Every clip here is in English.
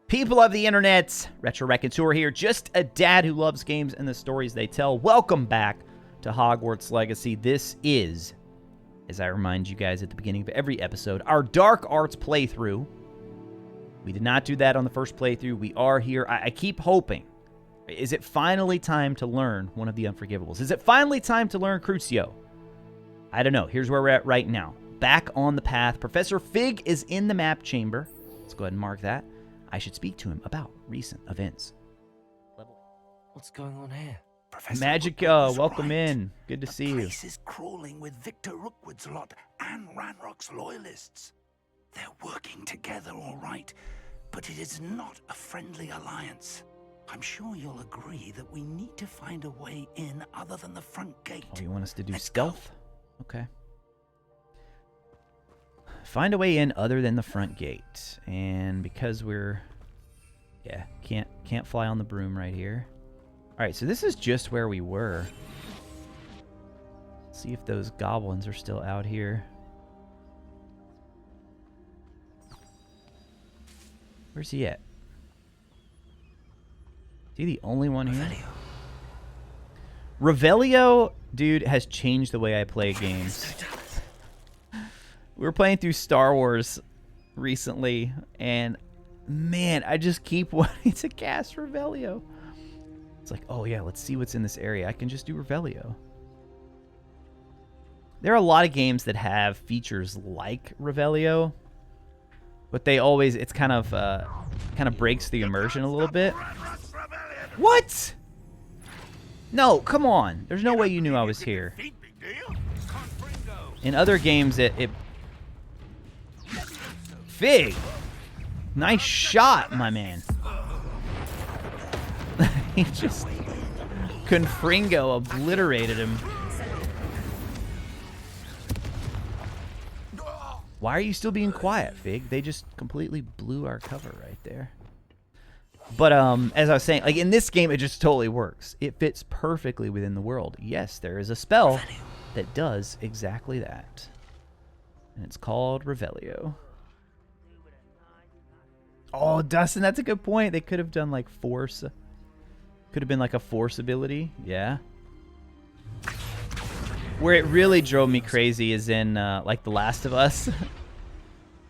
People of the internet, RetroRaconteur here, just a dad who loves games and the stories they tell. Welcome back to Hogwarts Legacy. This is, as I remind you guys at the beginning of every episode, our Dark Arts playthrough. We did not do that on the first playthrough. We are here. I keep hoping. Is it finally time to learn one of the unforgivables? Is it finally time to learn CRUCIO? I don't know. Here's where we're at right now. Back on the path. Professor Fig is in the map chamber. Let's go ahead and mark that. I should speak to him about recent events. What's going on here? Professor Magica, welcome in. Good to see you. The place is crawling with Victor Rookwood's lot and Ranrock's loyalists. They're working together, all right, but it is not a friendly alliance. I'm sure you'll agree that we need to find a way in other than the front gate. Oh, you want us to do Let's stealth? go. Okay. Find a way in other than the front gate. And because we're... yeah, can't fly on the broom right here. Alright, so this is just where we were. Let's see if those goblins are still out here. Where's he at? Is he the only one here? Revelio, dude, has changed the way I play games. We were playing through Star Wars recently, and man, I just keep wanting to cast Revelio. It's like, oh yeah, let's see what's in this area. I can just do Revelio. There are a lot of games that have features like Revelio, but they always, it's kind of breaks the immersion a little bit. What? No, come on. There's no way you knew I was here. In other games, it Fig! Nice shot, my man. He just... Confringo obliterated him. Why are you still being quiet, Fig? They just completely blew our cover right there. But, as I was saying, like, in this game, it just totally works. It fits perfectly within the world. Yes, there is a spell that does exactly that. And it's called Revelio. Oh, Dustin, that's a good point. They could have done, like, force. Could have been, like, a force ability. Yeah. Where it really drove me crazy is in, like, The Last of Us.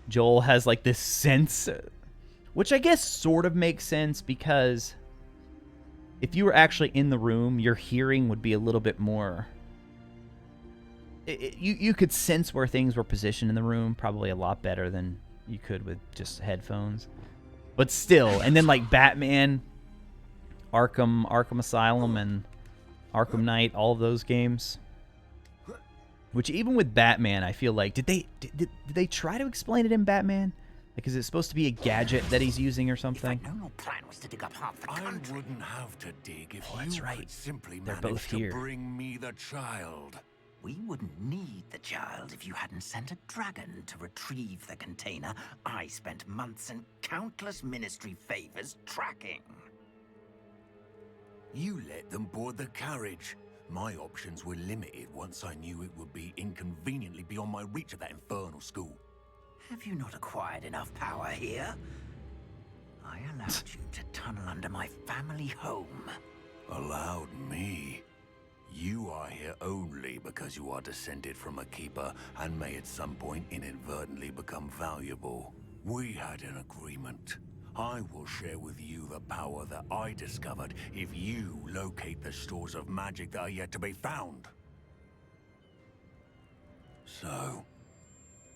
Joel has, like, this sense, which I guess sort of makes sense because if you were actually in the room, your hearing would be a little bit more... You could sense where things were positioned in the room probably a lot better than you could with just headphones. But still, and then like Batman, Arkham Asylum, and Arkham Knight, all of those games. Which even with Batman, I feel like, did they try to explain it in Batman? Like, is it supposed to be a gadget that he's using or something? If I'd known your plan was to dig up half the country. I wouldn't have to dig if that's you right. could simply They're manage both here. to bring me the child. We wouldn't need the child if you hadn't sent a dragon to retrieve the container I spent months and countless ministry favors tracking. You let them board the carriage. My options were limited once I knew it would be inconveniently beyond my reach of that infernal school. Have you not acquired enough power here? I allowed you to tunnel under my family home. Allowed me? You are here only because you are descended from a keeper and may at some point inadvertently become valuable. We had an agreement. I will share with you the power that I discovered if you locate the stores of magic that are yet to be found. So,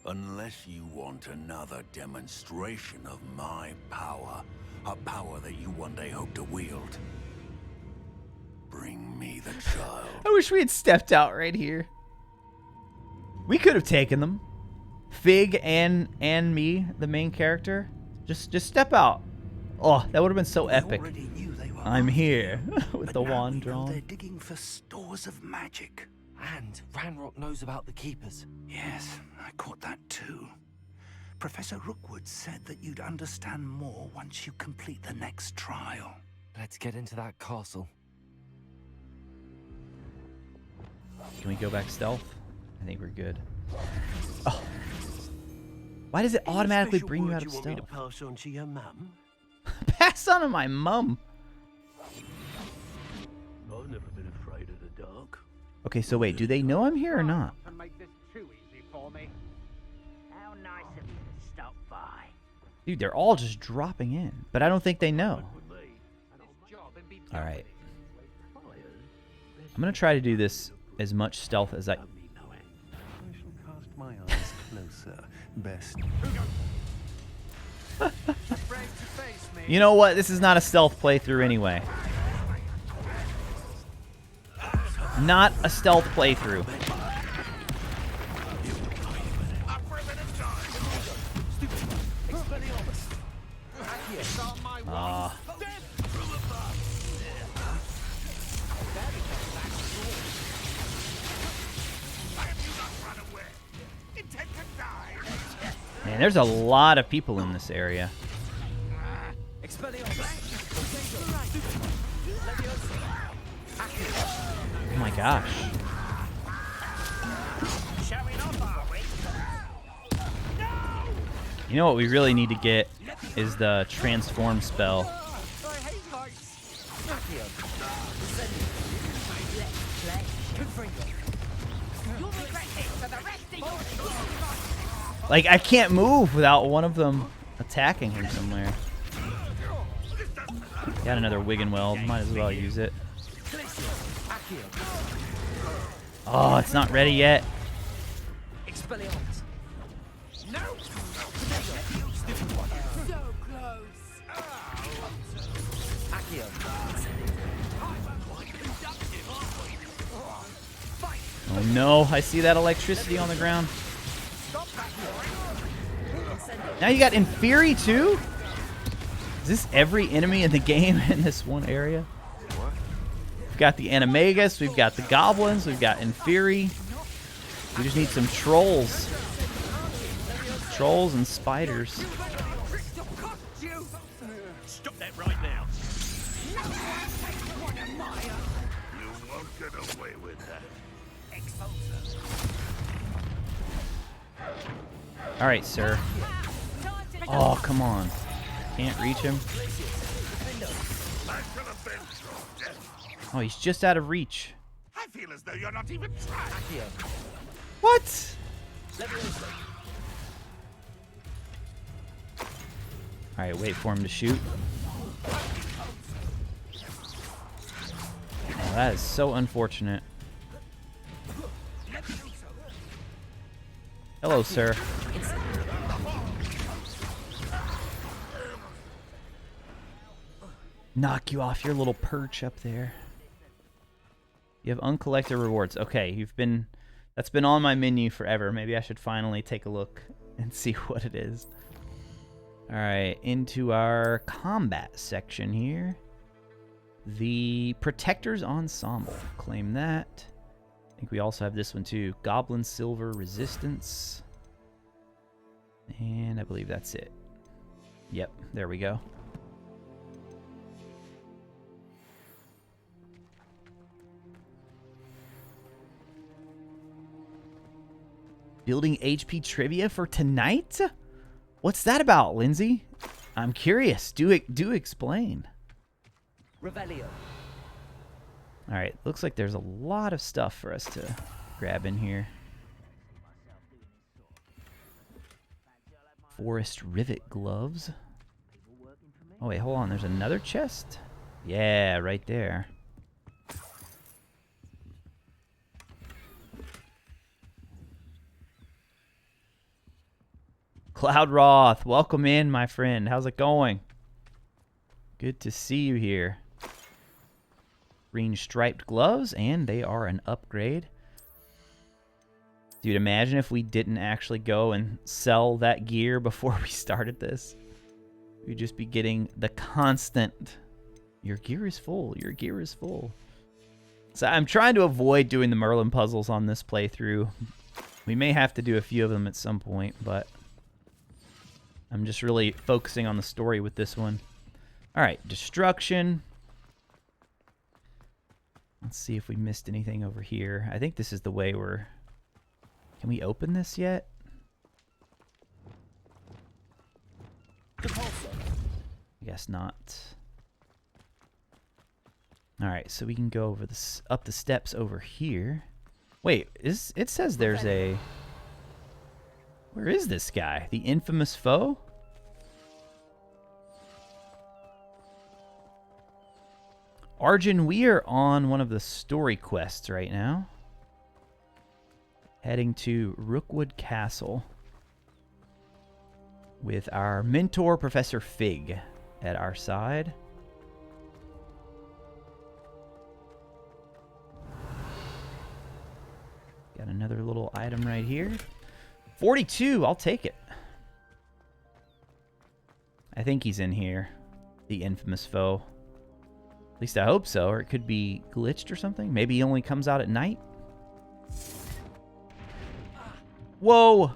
unless you want another demonstration of my power, a power that you one day hope to wield, bring me the child. I wish we had stepped out right here. We could have taken them. Fig and me, the main character. Just step out. Oh, that would have been so epic. I'm here with the wand drawn. They're digging for stores of magic. And Ranrock knows about the Keepers. Yes, I caught that too. Professor Rookwood said that you'd understand more once you complete the next trial. Let's get into that castle. Can we go back stealth? I think we're good. Oh. Why does it automatically bring you out of stealth? pass on to your mum? Pass on to my mum. I've never been afraid of the dark. Okay, so wait, do they know I'm here or not? To make this too easy for me. How nice of you to stop by. Dude, they're all just dropping in, but I don't think they know. This job and be All right. I'm gonna try to do this as much stealth as I. I shall cast my eyes closer. Best. afraid to face me. You know what? This is not a stealth playthrough anyway. Not a stealth playthrough. Ah. Man, there's a lot of people in this area. Oh my gosh. You know what we really need to get is the transform spell. Like, I can't move without one of them attacking him somewhere. Got another Wiggenweld. Might as well use it. Oh, it's not ready yet. Oh no, I see that electricity on the ground. Now you got Inferi too? Is this every enemy in the game in this one area? We've got the Animagus, we've got the Goblins, we've got Inferi. We just need some trolls. Trolls and spiders. Stop that right now. You won't get away with that. Alright, sir. Oh, come on. Can't reach him. Oh, he's just out of reach. I feel as though you're not even trying. What? Alright, wait for him to shoot. Oh, that is so unfortunate. Hello, sir. Knock you off your little perch up there. You have uncollected rewards. Okay, that's been on my menu forever. Maybe I should finally take a look and see what it is. All right, into our combat section here. The Protectors Ensemble. Claim that. I think we also have this one too. Goblin Silver Resistance. And I believe that's it. Yep, there we go. Building HP trivia for tonight? What's that about, Lindsay? I'm curious. Do explain. Revelio. All right, looks like there's a lot of stuff for us to grab in here. Forest Rivet Gloves. Oh, wait, hold on. There's another chest? Yeah, right there. Cloud Roth, welcome in, my friend. How's it going? Good to see you here. Green striped gloves, and they are an upgrade. Dude, imagine if we didn't actually go and sell that gear before we started this. We'd just be getting the constant, your gear is full, your gear is full. So I'm trying to avoid doing the Merlin puzzles on this playthrough. We may have to do a few of them at some point, but I'm just really focusing on the story with this one. All right, destruction. Let's see if we missed anything over here. I think this is the way we're... Can we open this yet? I guess guess not. Alright, so we can go over up the steps over here. Wait, it says there's a... Where is this guy? The infamous foe? Arjun, we are on one of the story quests right now. Heading to Rookwood Castle with our mentor, Professor Fig, at our side. Got another little item right here. 42, I'll take it. I think he's in here, the infamous foe. At least I hope so, or it could be glitched or something. Maybe he only comes out at night. Whoa!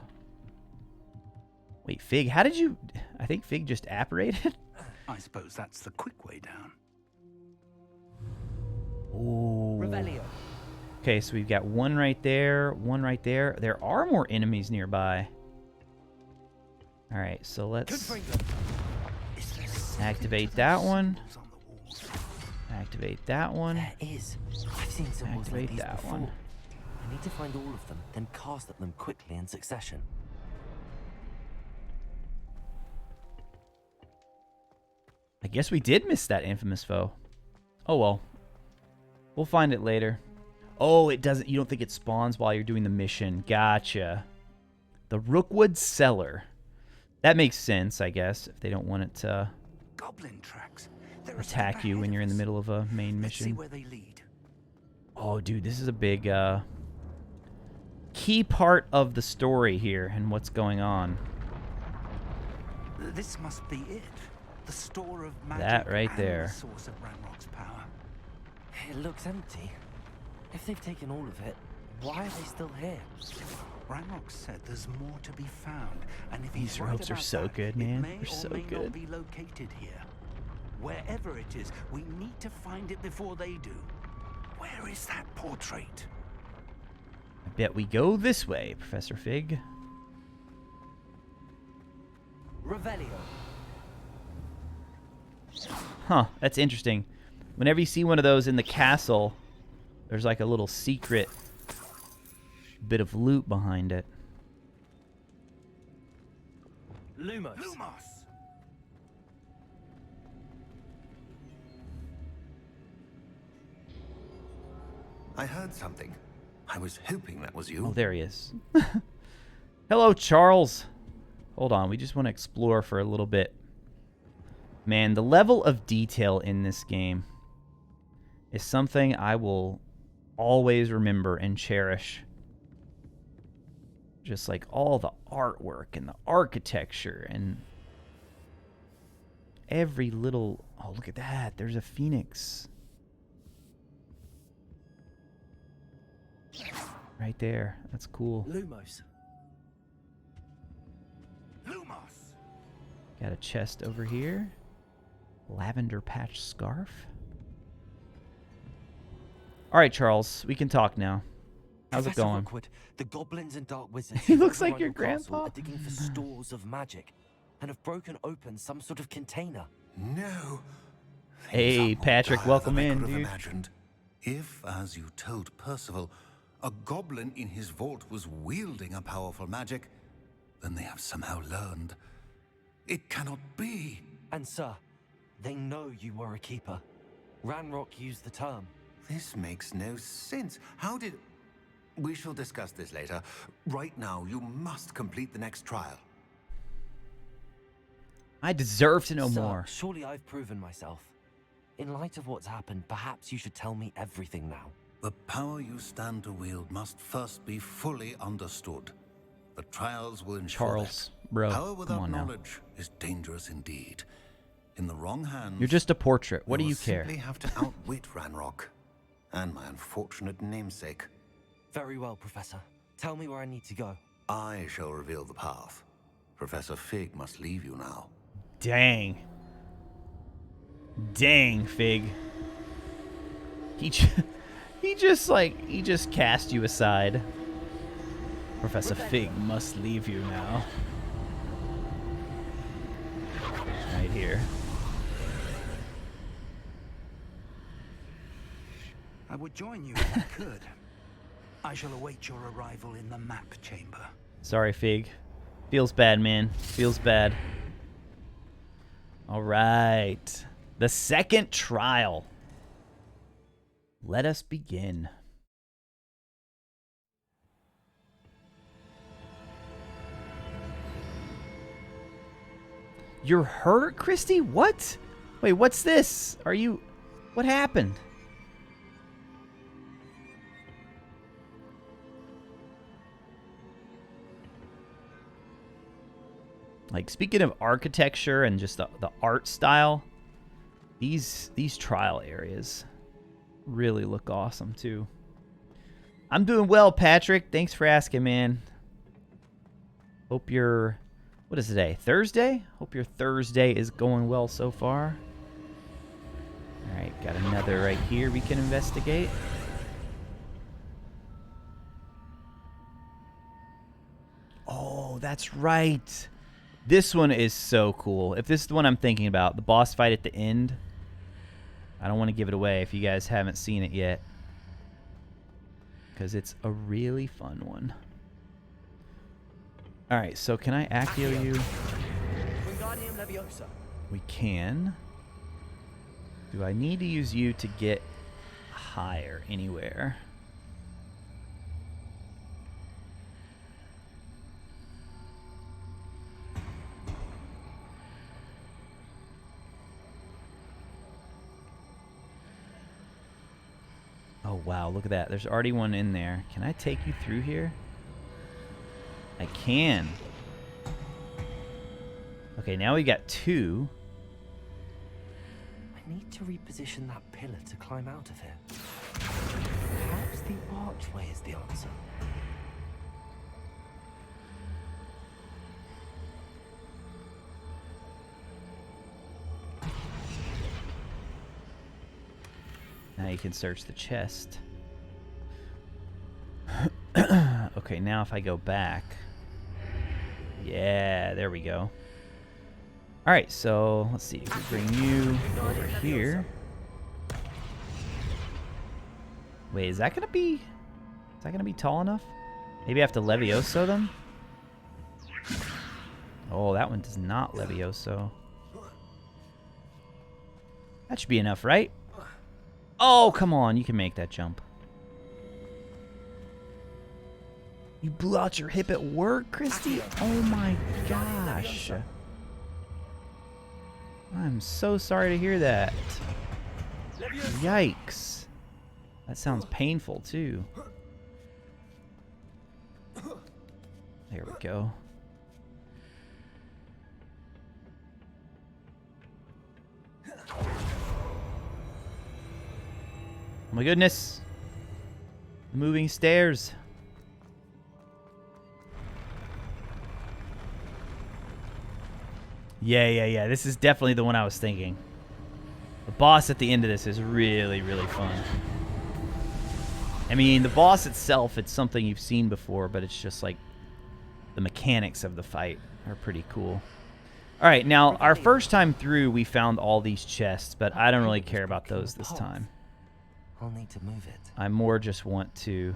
Wait, Fig, how did you... I think Fig just apparated? I suppose that's the quick way down. Ooh. Revelio. Okay, so we've got one right there, one right there. There are more enemies nearby. Alright, so let's activate that one. Activate that one. There is. I've seen symbols like Activate these that before. one. I need to find all of them, then cast at them quickly in succession. I guess we did miss that infamous foe. Oh well. We'll find it later. Oh, it doesn't. You don't think it spawns while you're doing the mission. Gotcha. The Rookwood Cellar. That makes sense, I guess, if they don't want it to Goblin tracks. They're attack you when you're in the middle of a main Let's see mission. where they lead. Oh, dude, this is a big key part of the story here and what's going on. This must be it. The store of magic That right and there. the source of Ranrock's power. It looks empty. If they've taken all of it, why are they still here? Ranrock said there's more to be found, and if These he's right ropes are about so that, good, man. it may They're or so may good. not be located here. Wherever it is, we need to find it before they do. Where is that portrait? I bet we go this way, Professor Fig. Revelio. Huh, that's interesting. Whenever you see one of those in the castle, there's like a little secret bit of loot behind it. Lumos. Lumos! I heard something. I was hoping that was you. Oh, there he is. Hello, Charles. Hold on, we just want to explore for a little bit. Man, the level of detail in this game is something I will always remember and cherish. Just like all the artwork and the architecture and every little... Oh, look at that. There's a phoenix. Right there. That's cool. Lumos. Lumos! Got a chest over here. Lavender patch scarf. All right, Charles, we can talk now. How's Professor it going? Rookwood, the goblins and dark wizards He who looks overrun like your castle grandpa. are digging for stores of magic and have broken open some sort of container. No. Hey, Things are more Patrick, dire welcome than I in, could have dude. imagined. If, as you told Percival, a goblin in his vault was wielding a powerful magic, then they have somehow learned. It cannot be. And sir, they know you were a keeper. Ranrock used the term. This makes no sense. How did... We shall discuss this later. Right now, you must complete the next trial. I deserve to know Sir, more. surely I've proven myself. In light of what's happened, perhaps you should tell me everything now. The power you stand to wield must first be fully understood. The trials will ensure Charles, that. bro, Power come without on now. knowledge is dangerous indeed. In the wrong hands, You're just a portrait. What do will you care? simply have to outwit Ranrock and my unfortunate namesake. Very well, Professor. Tell me where I need to go. I shall reveal the path. Professor Fig must leave you now. Dang. Dang, Fig. He just cast you aside. Professor Fig must leave you now. Right here. I would join you if I could. I shall await your arrival in the map chamber. Sorry, Fig. Feels bad, man. Feels bad. All right. The second trial. Let us begin. You're hurt, Christy? What? Wait, what's this? Are you... What happened? Like, speaking of architecture and just the art style, these trial areas really look awesome, too. I'm doing well, Patrick. Thanks for asking, man. Hope your... What is today? Thursday? Hope your Thursday is going well so far. Alright, got another right here we can investigate. Oh, that's right. This one is so cool. If this is the one I'm thinking about, the boss fight at the end. I don't want to give it away if you guys haven't seen it yet, because it's a really fun one. Alright, so can I accio you? We can. Do I need to use you to get higher anywhere? Oh, wow, look at that. There's already one in there. Can I take you through here? I can. Okay, now we got two. I need to reposition that pillar to climb out of it. Perhaps the archway is the answer. Now you can search the chest. Okay, now if I go back. Yeah, there we go. Alright, so let's see. If we bring you over here. Wait, is that gonna be tall enough? Maybe I have to Levioso them? Oh, that one does not Levioso. That should be enough, right? Oh, come on. You can make that jump. You blew out your hip at work, Christy? Oh my gosh. I'm so sorry to hear that. Yikes. That sounds painful, too. There we go. Oh my goodness. Moving stairs. Yeah. This is definitely the one I was thinking. The boss at the end of this is really, really fun. I mean, the boss itself, it's something you've seen before, but it's just like the mechanics of the fight are pretty cool. All right, now, our first time through, we found all these chests, but I don't really care about those this time. I'll need to move it. I more just want to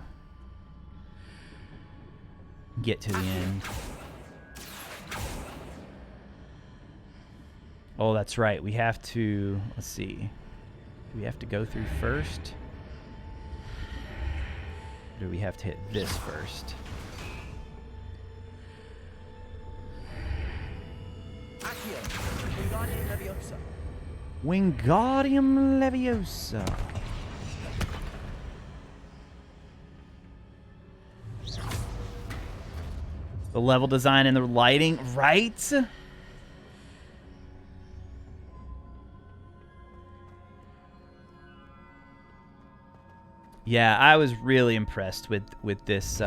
get to the end. Oh, that's right. We have to, let's see. Do we have to go through first? Or do we have to hit this first? Wingardium Leviosa. The level design and the lighting, right? Yeah, I was really impressed with this.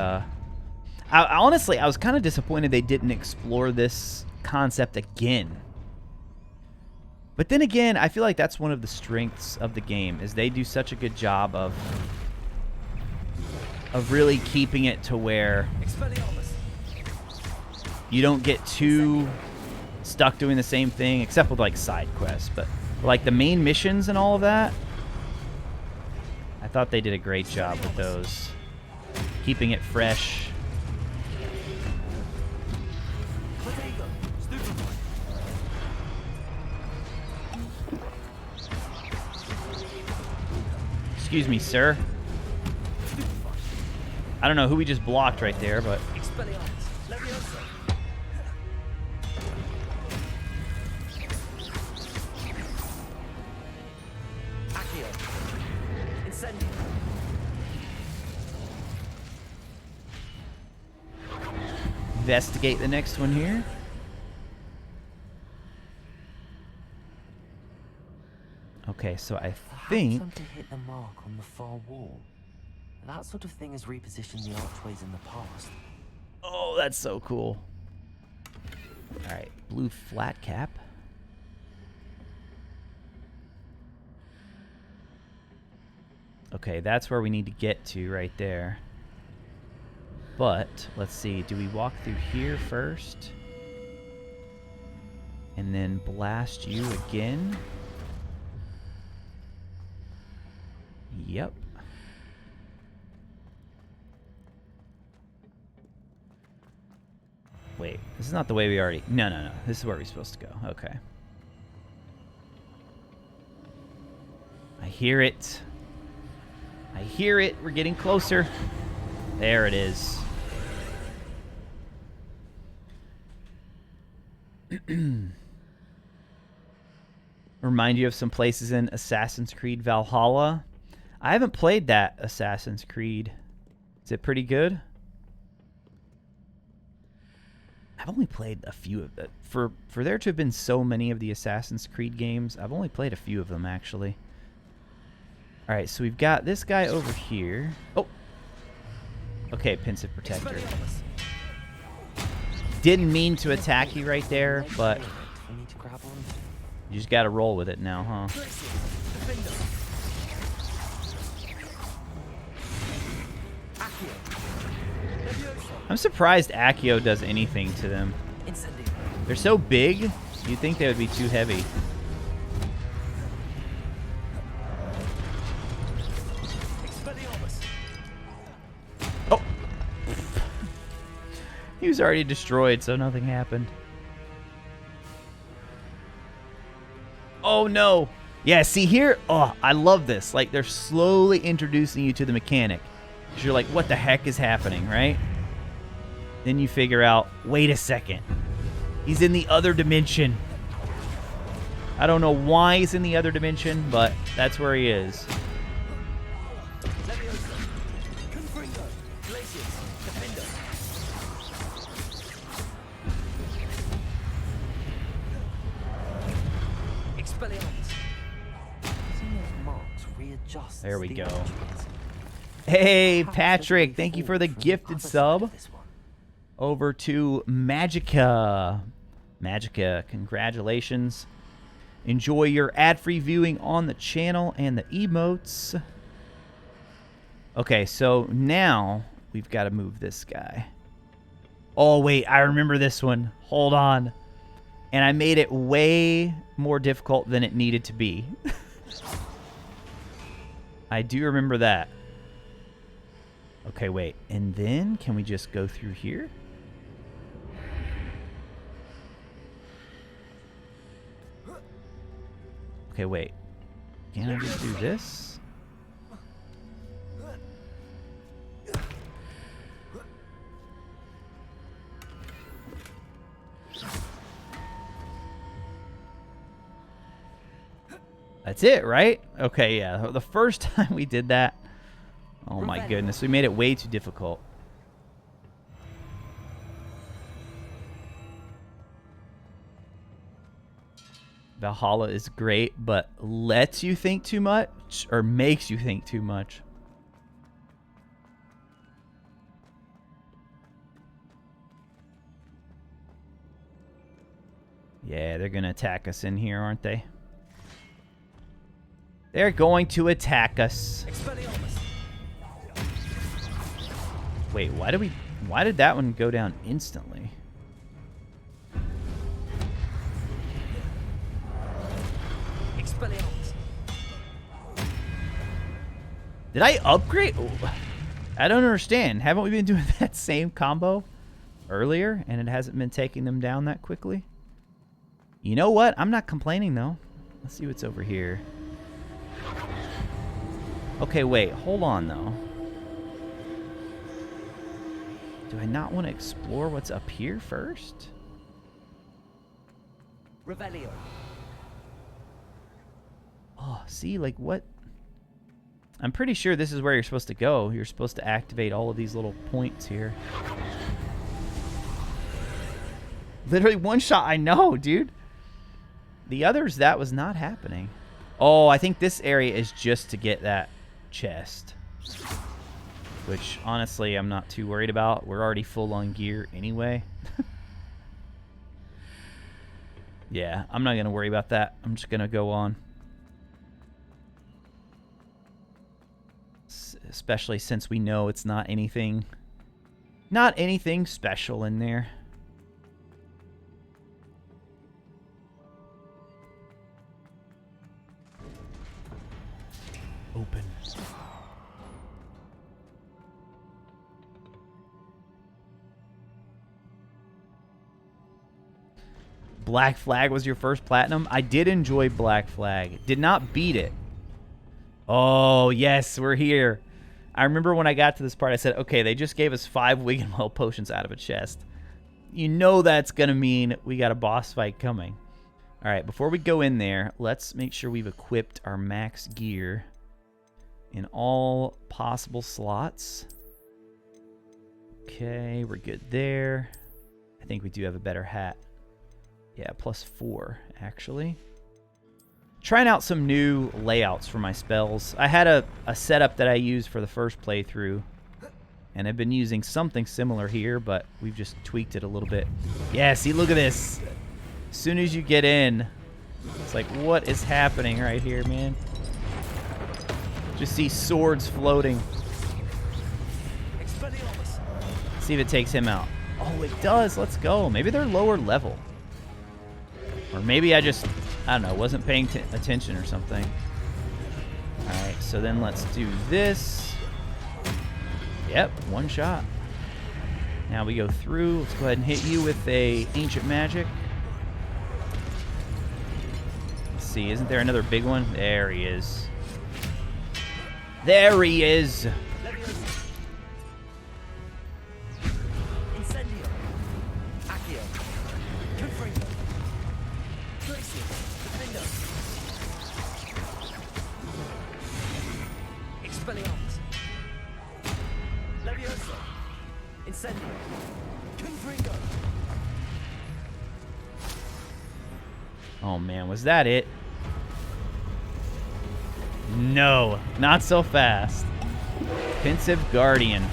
Honestly, I was kind of disappointed they didn't explore this concept again. But then again, I feel like that's one of the strengths of the game, is they do such a good job of really keeping it to where you don't get too stuck doing the same thing, except with like side quests. But like the main missions and all of that, I thought they did a great job with those. Keeping it fresh. Excuse me, sir. I don't know who we just blocked right there, but... Investigate the next one here. Okay, so I think... Perhaps to hit the mark on the far wall. That sort of thing has repositioned the archways in the past. Oh, that's so cool. Alright, blue flat cap. Okay, that's where we need to get to right there. But, let's see, do we walk through here first? And then blast you again? Yep. Wait, this is not the way we already... No, no, no. This is where we're supposed to go. Okay. I hear it. I hear it. We're getting closer. There it is. Remind you of some places in Assassin's Creed Valhalla. I haven't played that Assassin's Creed. Is it pretty good? I've only played a few of it. For there to have been so many of the Assassin's Creed games, I've only played a few of them, actually. Alright, so we've got this guy over here. Oh! Okay, Pensive Protector. Didn't mean to attack you right there, but... You just gotta roll with it now, huh? I'm surprised Accio does anything to them. They're so big, you'd think they would be too heavy. Oh! He was already destroyed, so nothing happened. Oh no! Yeah, see here? Oh, I love this. Like, they're slowly introducing you to the mechanic. 'Cause you're like, what the heck is happening, right? Then you figure out, wait a second. He's in the other dimension. I don't know why he's in the other dimension, but that's where he is. There we go. Hey, Patrick, thank you for the gifted sub. Over to Magica. Magica, congratulations. Enjoy your ad-free viewing on the channel and the emotes. Okay, so now we've got to move this guy. Oh, wait, I remember this one. Hold on. And I made it way more difficult than it needed to be. I do remember that. Okay, wait. And then, can we just go through here? Okay, wait. Can I just do this? That's it, right? Okay, yeah. The first time we did that, oh my goodness, we made it way too difficult. Valhalla is great, but lets you think too much or makes you think too much. Yeah, they're going to attack us in here, aren't they? They're going to attack us. Wait, why did that one go down instantly? Did I upgrade? I don't understand. Haven't we been doing that same combo earlier and it hasn't been taking them down that quickly? You know what? I'm not complaining though. Let's see what's over here. Okay, wait. Hold on though. Do I not want to explore what's up here first? Revelio. Oh, see, like what? I'm pretty sure this is where you're supposed to go. You're supposed to activate all of these little points here. Literally one shot, I know, dude. The others, that was not happening. Oh, I think this area is just to get that chest. Which, honestly, I'm not too worried about. We're already full on gear anyway. Yeah, I'm not going to worry about that. I'm just going to go on. Especially since we know it's not anything special in there. Open. Black Flag was your first platinum? I did enjoy Black Flag. Did not beat it. Oh, yes, we're here. I remember when I got to this part, I said, okay, they just gave us 5 Wiggenwell potions out of a chest. You know that's going to mean we got a boss fight coming. All right, before we go in there, let's make sure we've equipped our max gear in all possible slots. Okay, we're good there. I think we do have a better hat. Yeah, +4, actually. Trying out some new layouts for my spells. I had a setup that I used for the first playthrough, and I've been using something similar here, but we've just tweaked it a little bit. Yeah, see, look at this. As soon as you get in, it's like, what is happening right here, man? Just see swords floating. See if it takes him out. Oh, it does. Let's go. Maybe they're lower level. Or maybe I don't know, wasn't paying attention or something. Alright, so then let's do this. Yep, one shot. Now we go through. Let's go ahead and hit you with a Ancient Magic. Let's see, isn't there another big one? There he is. There he is! Oh man, was that it? No, not so fast. Pensive Guardian.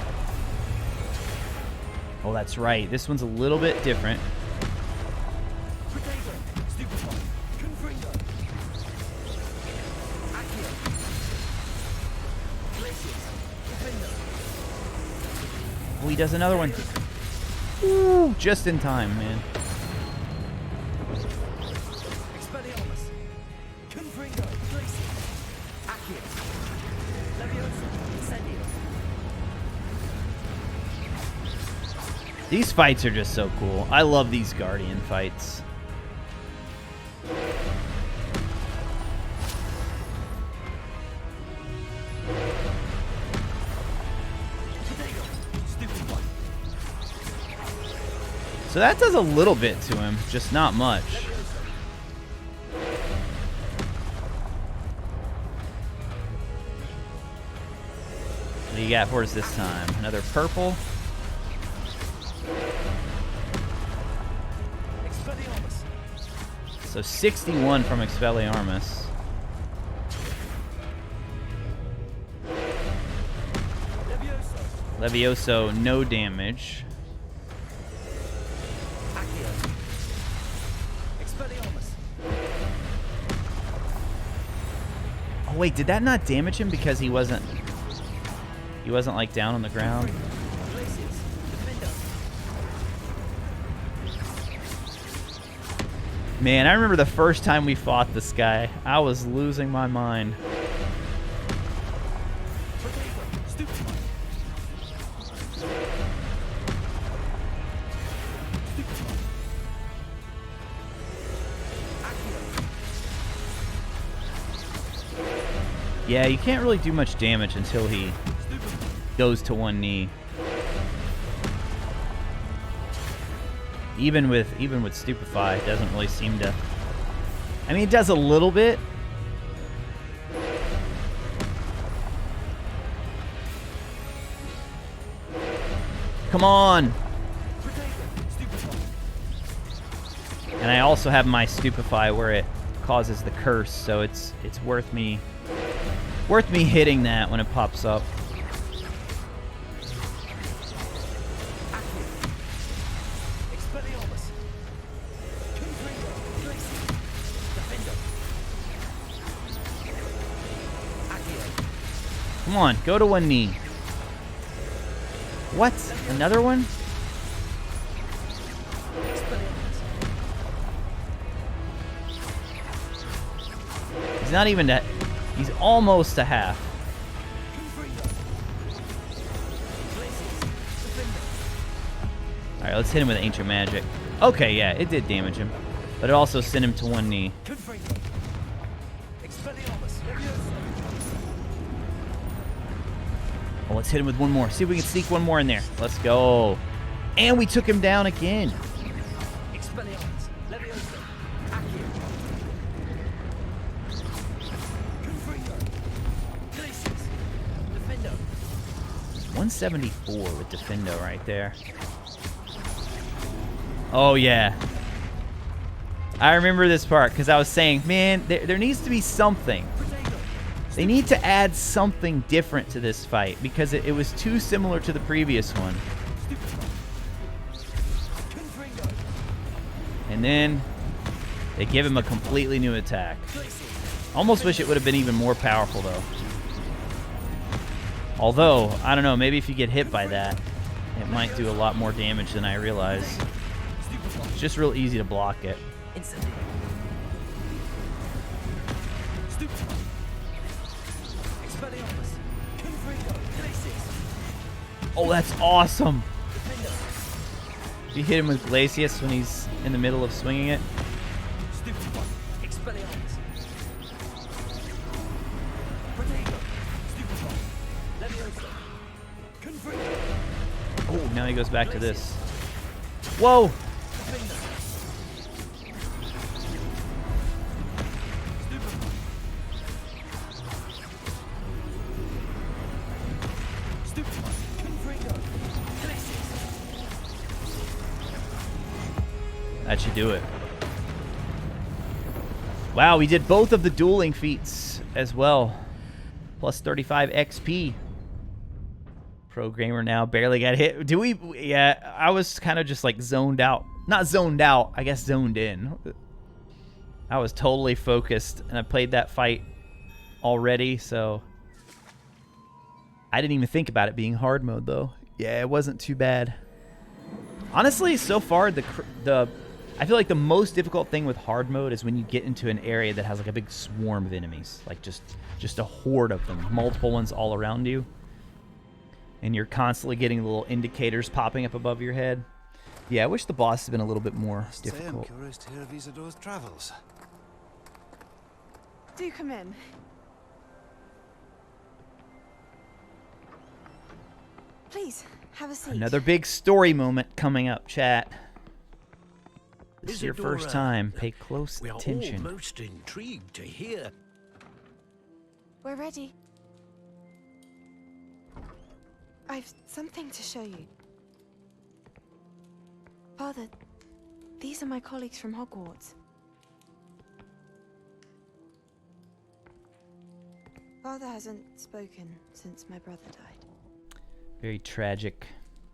Oh, that's right. This one's a little bit different. Oh, he does another one. Ooh, just in time, man. These fights are just so cool. I love these Guardian fights. So that does a little bit to him, just not much. What do you got for us this time? Another purple. So 61 from Expelliarmus. Levioso, no damage. Oh wait, did that not damage him because he wasn't like down on the ground? Man, I remember the first time we fought this guy. I was losing my mind. Yeah, you can't really do much damage until he goes to one knee. Even with Stupefy, it doesn't really seem to... I mean, it does a little bit. Come on! And I also have my Stupefy where it causes the curse, so it's worth me hitting that when it pops up. Come on, go to one knee. What? Another one? He's not even that. He's almost a half. Alright, let's hit him with Ancient Magic. Okay, yeah, it did damage him. But it also sent him to one knee. Oh, let's hit him with one more. See if we can sneak one more in there. Let's go. And we took him down again. $174 with Defendo right there. Oh, yeah. I remember this part because I was saying, man, there needs to be something. They need to add something different to this fight because it was too similar to the previous one. And then they give him a completely new attack. Almost wish it would have been even more powerful, though. Although, I don't know, maybe if you get hit by that, it might do a lot more damage than I realize. It's just real easy to block it. Oh, that's awesome! You hit him with Glacius when he's in the middle of swinging it. Oh, now he goes back to this. Whoa! That should do it. Wow, we did both of the dueling feats as well. Plus 35 XP. Pro gamer now, barely got hit. Do we? Yeah, I was kind of just like zoned out. Not zoned out, I guess zoned in. I was totally focused, and I played that fight already, so... I didn't even think about it being hard mode, though. Yeah, it wasn't too bad. Honestly, so far, I feel like the most difficult thing with hard mode is when you get into an area that has like a big swarm of enemies. Like just a horde of them. Multiple ones all around you. And you're constantly getting little indicators popping up above your head. Yeah, I wish the boss had been a little bit more difficult. I'm curious to hear of Isadore's travels. Do come in. Please, have a seat. Another big story moment coming up, chat. This is your first time. Pay close attention. We're all most intrigued to hear. We're ready. I've something to show you. Father, these are my colleagues from Hogwarts. Father hasn't spoken since my brother died. Very tragic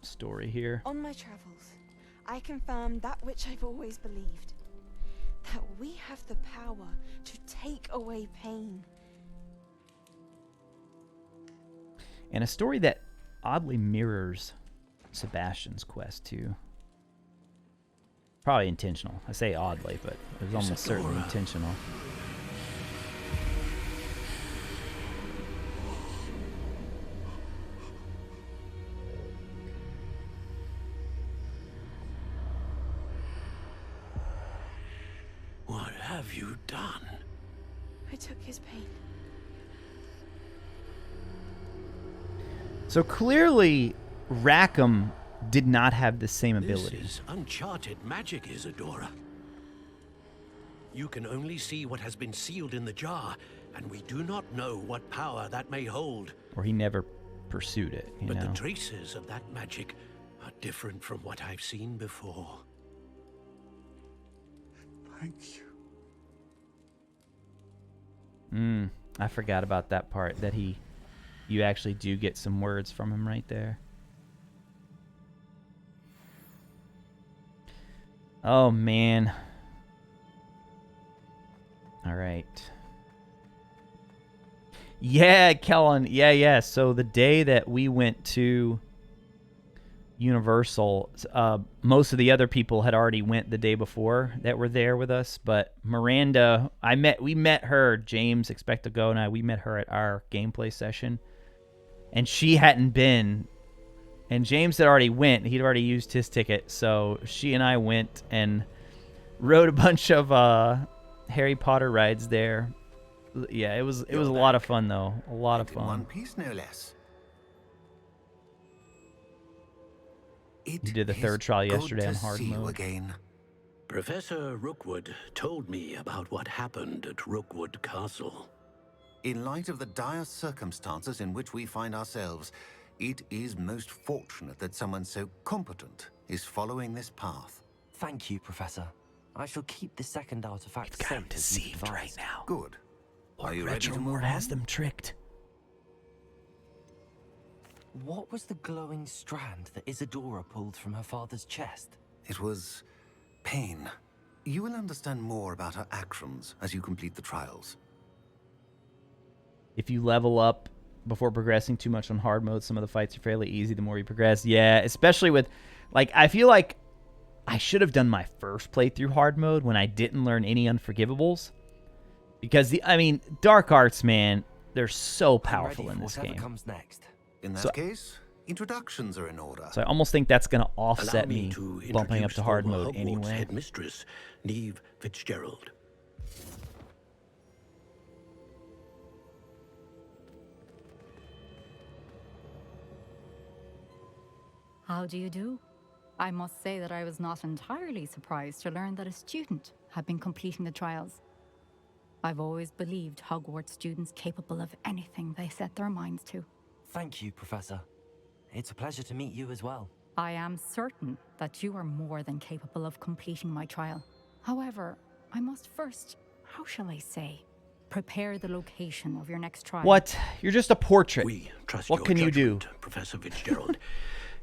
story here. On my travels, I confirmed that which I've always believed. That we have the power to take away pain. And a story that oddly mirrors Sebastian's quest, too. Probably intentional. I say oddly, but it was almost certainly intentional. What have you done? I took his pain. So clearly, Rackham did not have the same ability. This is uncharted magic, Isadora. You can only see what has been sealed in the jar, and we do not know what power that may hold. Or he never pursued it, you But know? the traces of that magic are different from what I've seen before. Thank you. I forgot about that part, that you actually do get some words from him right there. Oh, man. All right. Yeah, Kellen. Yeah. So the day that we went to Universal, most of the other people had already went the day before that were there with us, but Miranda, we met her, James, Expect2Go, and we met her at our gameplay session, and she hadn't been, and James had already went. He'd already used his ticket, so she and I went and rode a bunch of Harry Potter rides there. Yeah, it was a lot of fun though. A lot of fun. In one piece, no less. You did the third trial yesterday on Good to hard see you mode. again. Professor Rookwood told me about what happened at Rookwood Castle. In light of the dire circumstances in which we find ourselves, it is most fortunate that someone so competent is following this path. Thank you, Professor. I shall keep the second artifact Got him safe as you deceived advised. right now. Good. Or Are you ready to Retro move Lord on? has them tricked. What was the glowing strand that Isadora pulled from her father's chest? It was pain. You will understand more about her actions as you complete the trials. If you level up before progressing too much on hard mode, some of the fights are fairly easy the more you progress. Yeah, especially with, like, I feel like I should have done my first playthrough hard mode when I didn't learn any unforgivables. Because, Dark Arts, man, they're so powerful in this game. Comes next. In that case, introductions are in order. So I almost think that's going to Allow offset me me to bumping up introduce to hard former mode Hogwarts anyway. Headmistress Neve Fitzgerald. How do you do? I must say that I was not entirely surprised to learn that a student had been completing the trials. I've always believed Hogwarts students capable of anything they set their minds to. Thank you, Professor. It's a pleasure to meet you as well. I am certain that you are more than capable of completing my trial. However, I must first, how shall I say, prepare the location of your next trial. What? You're just a portrait. We trust What your can you do? judgment, Professor Fitzgerald.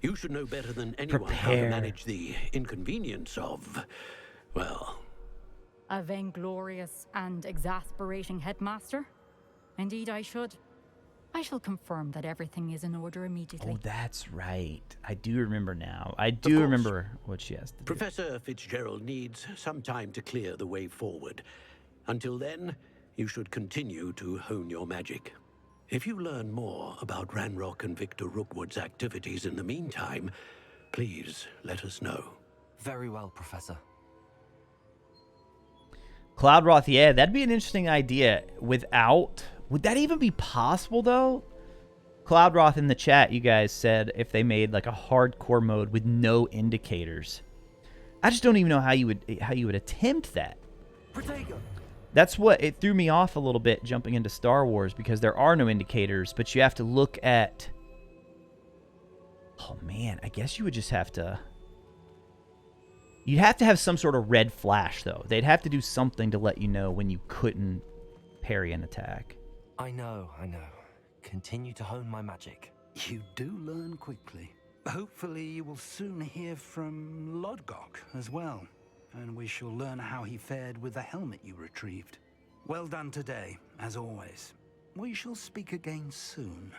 You should know better than anyone how Prepare. to manage the inconvenience of, well... A vainglorious and exasperating headmaster? Indeed I should. I shall confirm that everything is in order immediately. Oh, that's right. I do remember now. I do remember what she has to do. Professor Fitzgerald needs some time to clear the way forward. Until then, you should continue to hone your magic. If you learn more about Ranrock and Victor Rookwood's activities in the meantime, please let us know. Very well, Professor. Cloudroth, yeah, that'd be an interesting idea. Would that even be possible, though? Cloudroth in the chat, you guys said if they made like a hardcore mode with no indicators. I just don't even know how you would attempt that. Protego. That's what it threw me off a little bit jumping into Star Wars, because there are no indicators, but you have to look at... Oh man, I guess you would just have to... You'd have to have some sort of red flash, though. They'd have to do something to let you know when you couldn't parry an attack. I know. Continue to hone my magic. You do learn quickly. Hopefully you will soon hear from Lodgok as well, and we shall learn how he fared with the helmet you retrieved. Well done today, as always. We shall speak again soon.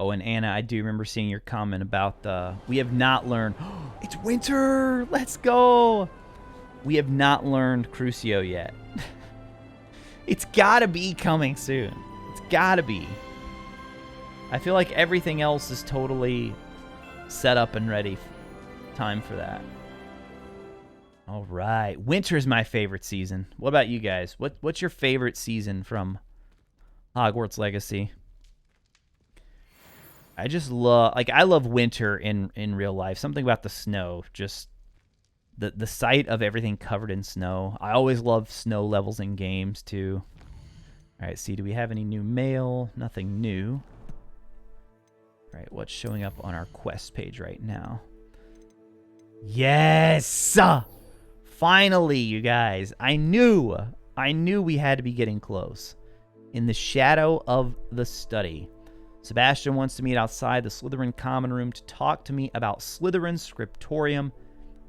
Oh, and Anna, I do remember seeing your comment about the... We have not learned... It's winter! Let's go! We have not learned Crucio yet. It's gotta be coming soon. It's gotta be. I feel like everything else is totally set up and ready. Time for that. All right. Winter is my favorite season. What about you guys? What's your favorite season from Hogwarts Legacy? I just love, like, I love winter in real life. Something about the snow, just the sight of everything covered in snow. I always love snow levels in games too. All right, see, do we have any new mail? Nothing new. All right, what's showing up on our quest page right now? Yes! Finally, you guys. I knew we had to be getting close. In the shadow of the study. Sebastian wants to meet outside the Slytherin common room to talk to me about Slytherin's scriptorium.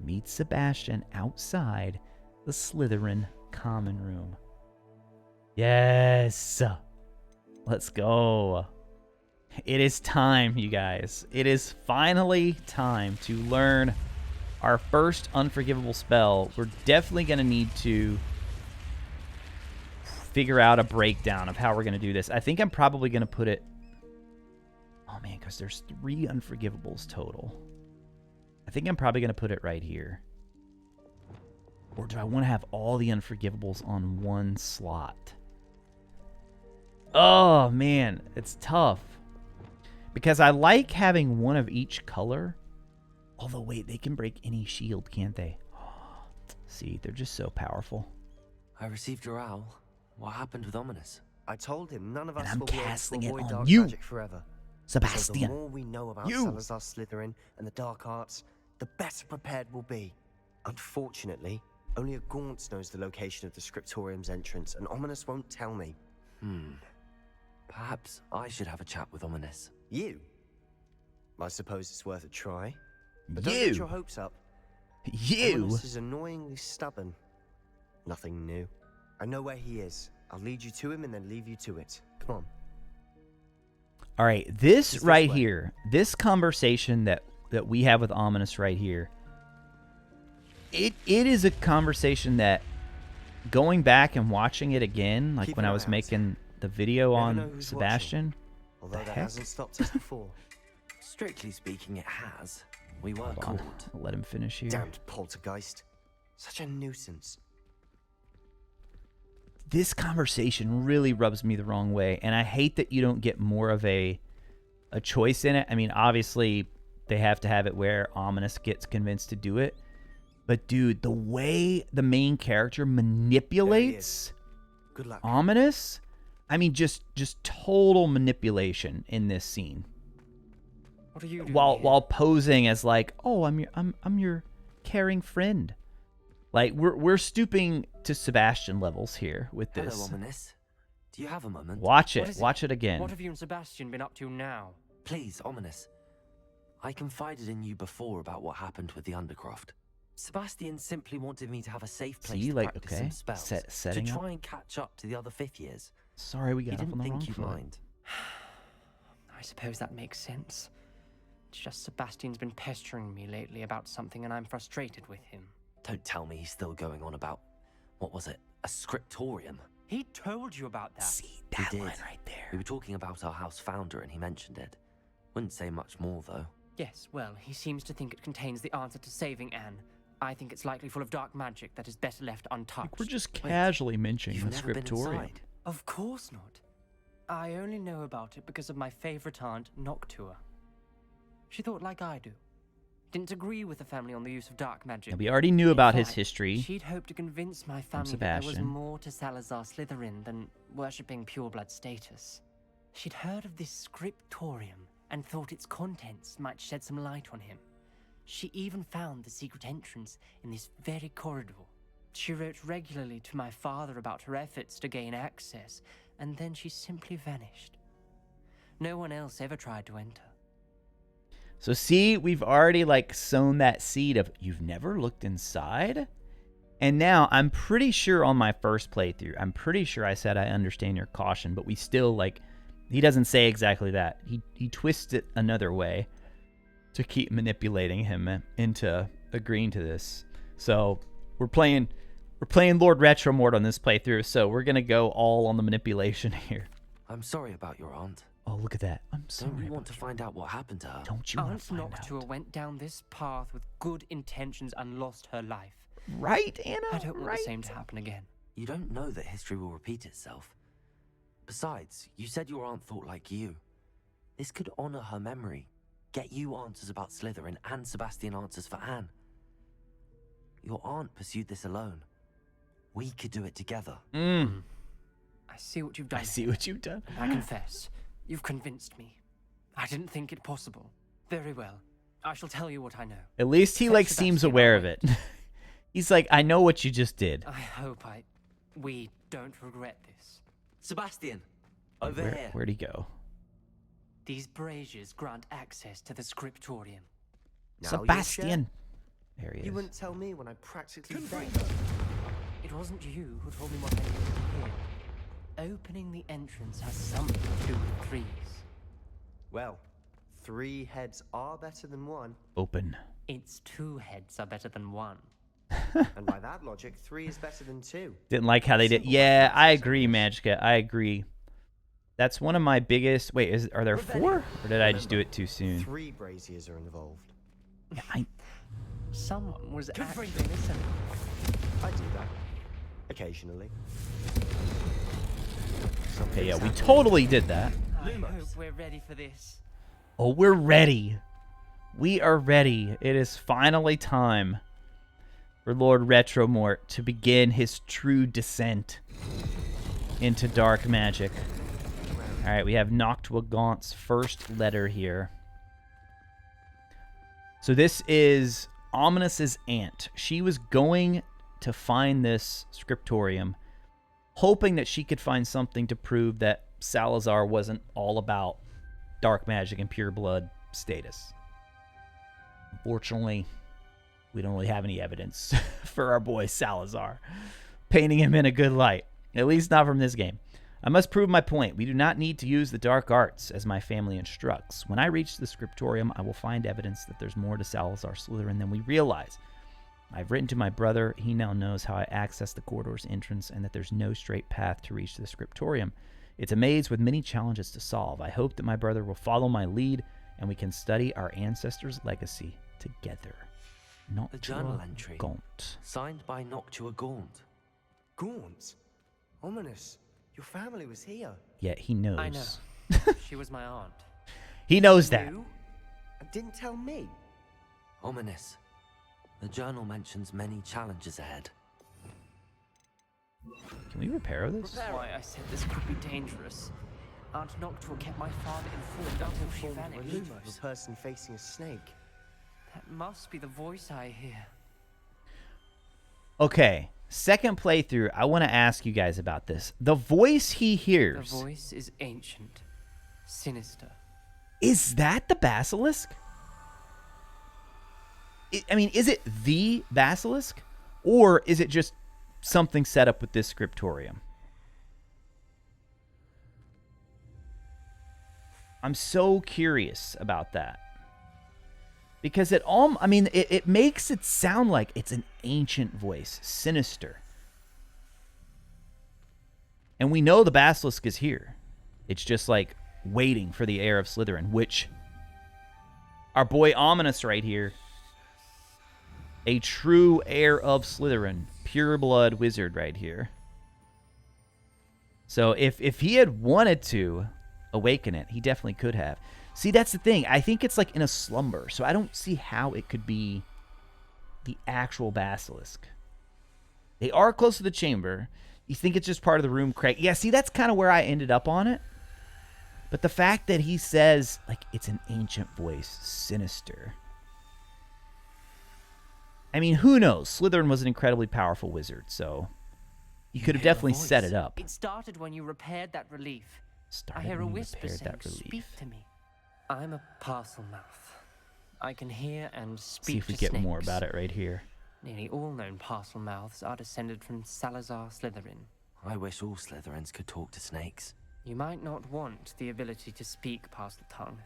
Meet Sebastian outside the Slytherin common room. Yes! Let's go. It is time, you guys. It is finally time to learn our first unforgivable spell. We're definitely going to need to figure out a breakdown of how we're going to do this. I think I'm probably going to put it... Oh, man, because there's 3 unforgivables total. I think I'm probably going to put it right here. Or do I want to have all the unforgivables on one slot? Oh, man, it's tough. Because I like having one of each color. Although, wait, they can break any shield, can't they? Oh, see, they're just so powerful. I received your owl. What happened with Ominous? I told him none of us And I'm will be able casting to it avoid on dark you, magic forever. Sebastian. So the more we know about Salazar Slytherin and the dark arts, the better prepared we'll be. Unfortunately, only a Gaunt knows the location of the scriptorium's entrance, and Ominous won't tell me. Perhaps I should have a chat with Ominous. You? I suppose it's worth a try. But don't get your hopes up. Ominous is annoyingly stubborn. Nothing new. I know where he is. I'll lead you to him and then leave you to it. Come on. All right, this right here, this conversation that we have with Ominous right here, it is a conversation that, going back and watching it again, like when I was making the video on Sebastian, although that hasn't stopped us before. Strictly speaking, it has. We were Hold on. caught. I'll let him finish here. Damned poltergeist. Such a nuisance. This conversation really rubs me the wrong way, and I hate that you don't get more of a choice in it. I mean, obviously, they have to have it where Ominous gets convinced to do it. But, dude, the way the main character manipulates Good luck. Ominous, I mean, just total manipulation in this scene. What are you doing While posing as like, oh, I'm your caring friend. Like we're stooping to Sebastian levels here with this. Hello, Ominous. Do you have a moment? Watch it. Watch it again. What have you and Sebastian been up to now? Please, Ominous. I confided in you before about what happened with the Undercroft. Sebastian simply wanted me to have a safe place to practice some spells, setting to try up. and catch up to the other 5th years. Sorry, we got He off on didn't the wrong think you'd foot. mind. I suppose that makes sense. It's just Sebastian's been pestering me lately about something and I'm frustrated with him. Don't tell me he's still going on about, what was it, a scriptorium? He told you about that. See that He did. line right there. We were talking about our house founder and he mentioned it. Wouldn't say much more, though. Yes, well, he seems to think it contains the answer to saving Anne. I think it's likely full of dark magic that is better left untouched. We're just casually mentioning You've the never been scriptorium. inside? Of course not. I only know about it because of my favorite aunt, Noctua. She thought like I do. Didn't agree with the family on the use of dark magic. And we already knew In about his fact, history. She'd hoped to convince my family that there was Sebastian. more to Salazar Slytherin than worshipping pureblood status. She'd heard of this scriptorium and thought its contents might shed some light on him. She even found the secret entrance in this very corridor. She wrote regularly to my father about her efforts to gain access, and then she simply vanished. No one else ever tried to enter. So see, we've already like sown that seed of you've never looked inside? And now I'm pretty sure on my first playthrough, I'm pretty sure I said I understand your caution, but we still like, he doesn't say exactly that. He twists it another way to keep manipulating him into agreeing to this. So we're playing Lord Retromort on this playthrough, so we're gonna go all on the manipulation here. I'm sorry about your aunt. Oh, look at that. I'm sorry. Don't you want to find out what happened to her? Don't you want to Aunt find Noctua out? went down this path with good intentions and lost her life. Right, Anna? I don't want right? the same to happen again. You don't know that history will repeat itself. Besides, you said your aunt thought like you. This could honor her memory. Get you answers about Slytherin and Sebastian answers for Anne. Your aunt pursued this alone. We could do it together. I see what you've done. I see what you've done. I confess, you've convinced me. I didn't think it possible. Very well. I shall tell you what I know. At least he like seems aware of it. He's like, I know what you just did. I hope we don't regret this. Sebastian, over here. Where'd he go? These braziers grant access to the scriptorium. Now Sebastian. There he is. You wouldn't tell me when I practically failed. It wasn't you who told me what I needed to hear. Opening the entrance has something to do with threes. Well, 3 heads are better than 1. Open. It's 2 heads are better than 1. And by that logic, 3 is better than 2. Didn't like how they did. Yeah, I agree, Magica. I agree. That's one of my biggest... Wait, are there 4? Or did I just do it too soon? 3 braziers are involved. Yeah, Someone was actually listening. I do that. Occasionally. Okay, yeah, we totally did that. I hope we're ready for this. Oh, we're ready. We are ready. It is finally time for Lord Retromort to begin his true descent into dark magic. All right, we have Noctuagaunt's first letter here. So this is Ominous's aunt. She was going to find this scriptorium, hoping that she could find something to prove that Salazar wasn't all about dark magic and pure blood status. Unfortunately, we don't really have any evidence for our boy Salazar, painting him in a good light, at least not from this game. I must prove my point. We do not need to use the dark arts, as my family instructs. When I reach the scriptorium, I will find evidence that there's more to Salazar Slytherin than we realize. I've written to my brother. He now knows how I access the corridor's entrance and that there's no straight path to reach the scriptorium. It's a maze with many challenges to solve. I hope that my brother will follow my lead and we can study our ancestors' legacy together. The journal entry, Gaunt. signed by Noctuagaunt. Gaunt? Ominous. Your family was here. Yeah, he knows. I know. She was my aunt. He knows that. You? Didn't tell me. Ominous. The journal mentions many challenges ahead. Can we repair this? That's why I said this could be dangerous. Aunt Noctua kept my father informed until she vanished. A person facing a snake. That must be the voice I hear. Okay, second playthrough, I want to ask you guys about this. The voice he hears. The voice is ancient, sinister. Is that the basilisk? I mean, is it the basilisk? Or is it just something set up with this scriptorium? I'm so curious about that. Because it all, I mean, it makes it sound like it's an ancient voice, sinister. And we know the basilisk is here. It's just like waiting for the heir of Slytherin, which our boy Ominous right here, a true heir of Slytherin, pure blood wizard right here. So if he had wanted to awaken it, he definitely could have. See, that's the thing. I think it's like in a slumber, so I don't see how it could be the actual basilisk. They are close to the chamber. You think it's just part of the room crate. Yeah, see, that's kind of where I ended up on it. But the fact that he says, like, it's an ancient voice, sinister. I mean, who knows? Slytherin was an incredibly powerful wizard, so you could have definitely set it up. It started when you repaired that relief. I hear a whisper saying, "Speak to me." I'm a parcel mouth. I can hear and speak. See if we get more about it right here. Nearly all known parcel mouths are descended from Salazar Slytherin. I wish all Slytherins could talk to snakes. You might not want the ability to speak parcel tongue.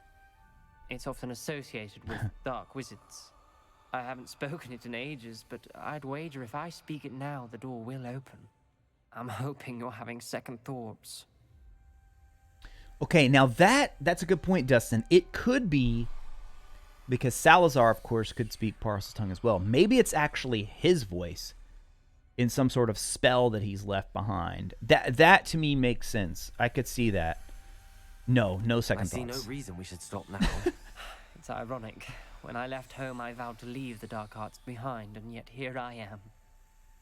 It's often associated with dark wizards. I haven't spoken it in ages, but I'd wager if I speak it now, the door will open. I'm hoping you're having second thoughts. Okay, now that's a good point, Dustin. It could be because Salazar, of course, could speak parcel tongue as well. Maybe it's actually his voice in some sort of spell that he's left behind. That to me makes sense. I could see that. No second I see thoughts. no reason we should stop now. It's ironic. When I left home, I vowed to leave the dark arts behind, and yet here I am.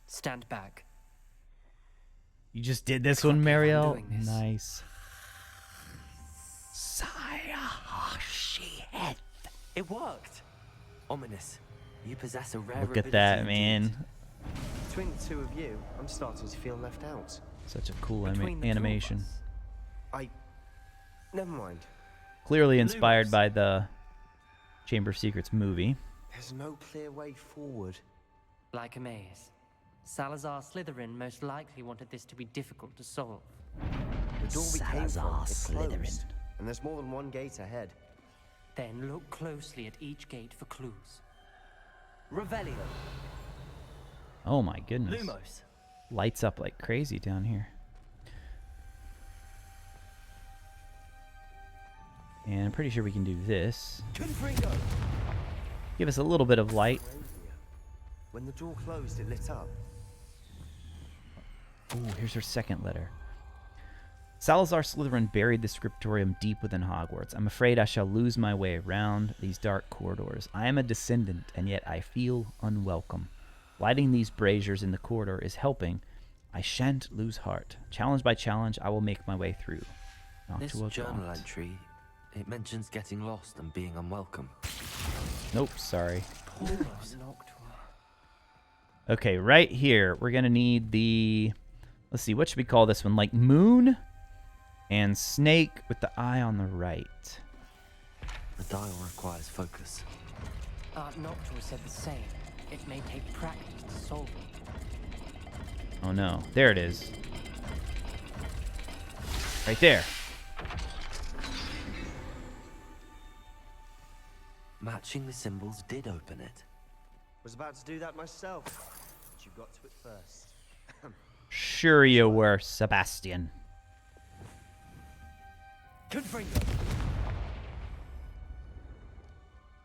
Stand back. You just did this one, Mariel? doing this. Nice. It worked. Ominous. You possess a rare Look at ability that, indeed. man. Between the two of you, I'm starting to feel left out. Such a cool Between the two of animation. us. Never mind. Clearly inspired by the Chamber of Secrets movie. There's no clear way forward. Like a maze. Salazar Slytherin most likely wanted this to be difficult to solve. The door we came from is Slytherin. closed, and there's more than one gate ahead. Then look closely at each gate for clues. Revelio. Oh my goodness. Lumos. Lights up like crazy down here. And I'm pretty sure we can do this. Confringo. Give us a little bit of light. When the door closed, it lit up. Ooh, here's her second letter. Salazar Slytherin buried the scriptorium deep within Hogwarts. I'm afraid I shall lose my way around these dark corridors. I am a descendant, and yet I feel unwelcome. Lighting these braziers in the corridor is helping. I shan't lose heart. Challenge by challenge, I will make my way through. This journal entry, it mentions getting lost and being unwelcome. Nope, sorry. Almost knocked. Okay, right here, we're going to need the... Let's see, what should we call this one? Like moon and snake with the eye on the right. The dial requires focus. Noctua said the same. It may take practice to solve it. Oh no, there it is. Right there. Matching the symbols did open it. Was about to do that myself, but you got to it first. Sure you were, Sebastian. Confringo.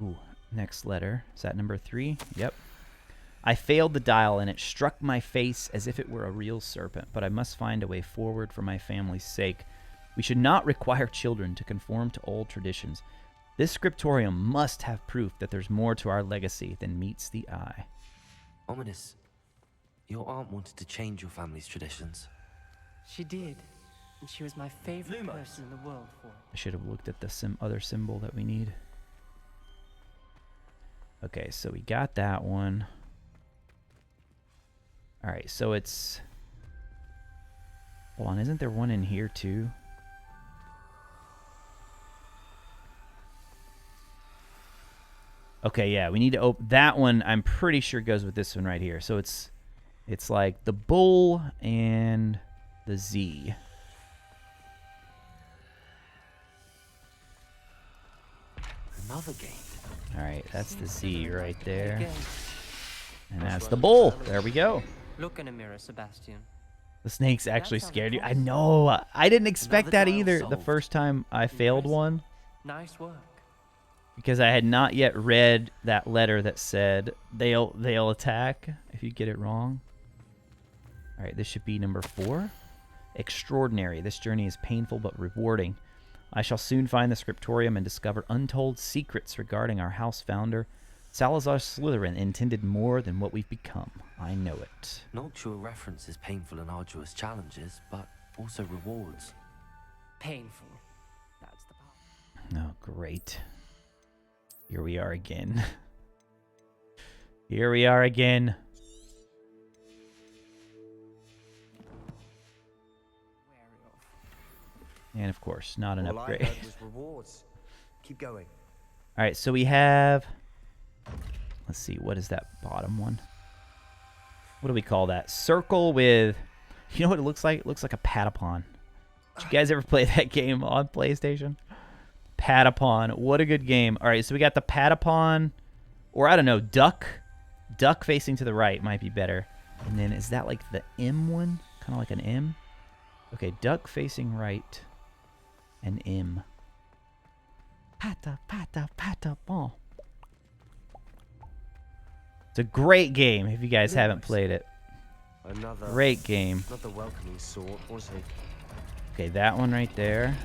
Ooh, next letter. Is that number 3? Yep. I failed the dial, and it struck my face as if it were a real serpent, but I must find a way forward for my family's sake. We should not require children to conform to old traditions. This scriptorium must have proof that there's more to our legacy than meets the eye. Ominous. Your aunt wanted to change your family's traditions. She did. And she was my favorite person in the world for it. I should have looked at the other symbol that we need. Okay, so we got that one. Alright, so it's... Hold on, isn't there one in here too? Okay, yeah, we need to open... That one, I'm pretty sure goes with this one right here. So it's like the bull and the Z. Another gate. Alright, that's the Z right there. And that's the bull. There we go. Look in a mirror, Sebastian. The snake's actually scared you. I know. I didn't expect that either the first time I failed one. Nice work. Because I had not yet read that letter that said they'll attack if you get it wrong. Alright, this should be number 4. Extraordinary. This journey is painful but rewarding. I shall soon find the scriptorium and discover untold secrets regarding our house founder. Salazar Slytherin intended more than what we've become. I know it. Noctua references painful and arduous challenges, but also rewards. Painful. That's the part. Oh, great. Here we are again. Here we are again. And of course, not an upgrade. All I heard was rewards. Keep going. All right, so we have... Let's see, what is that bottom one? What do we call that? Circle with... You know what it looks like? It looks like a Patapon. Did you guys ever play that game on PlayStation? Patapon. What a good game. All right, so we got the Patapon, or I don't know, duck. Duck facing to the right might be better. And then is that like the M one? Kind of like an M? Okay, duck facing right and M. Patapon. It's a great game if you guys haven't played it. Another great game. Not the welcoming sort, was he? Okay, that one right there.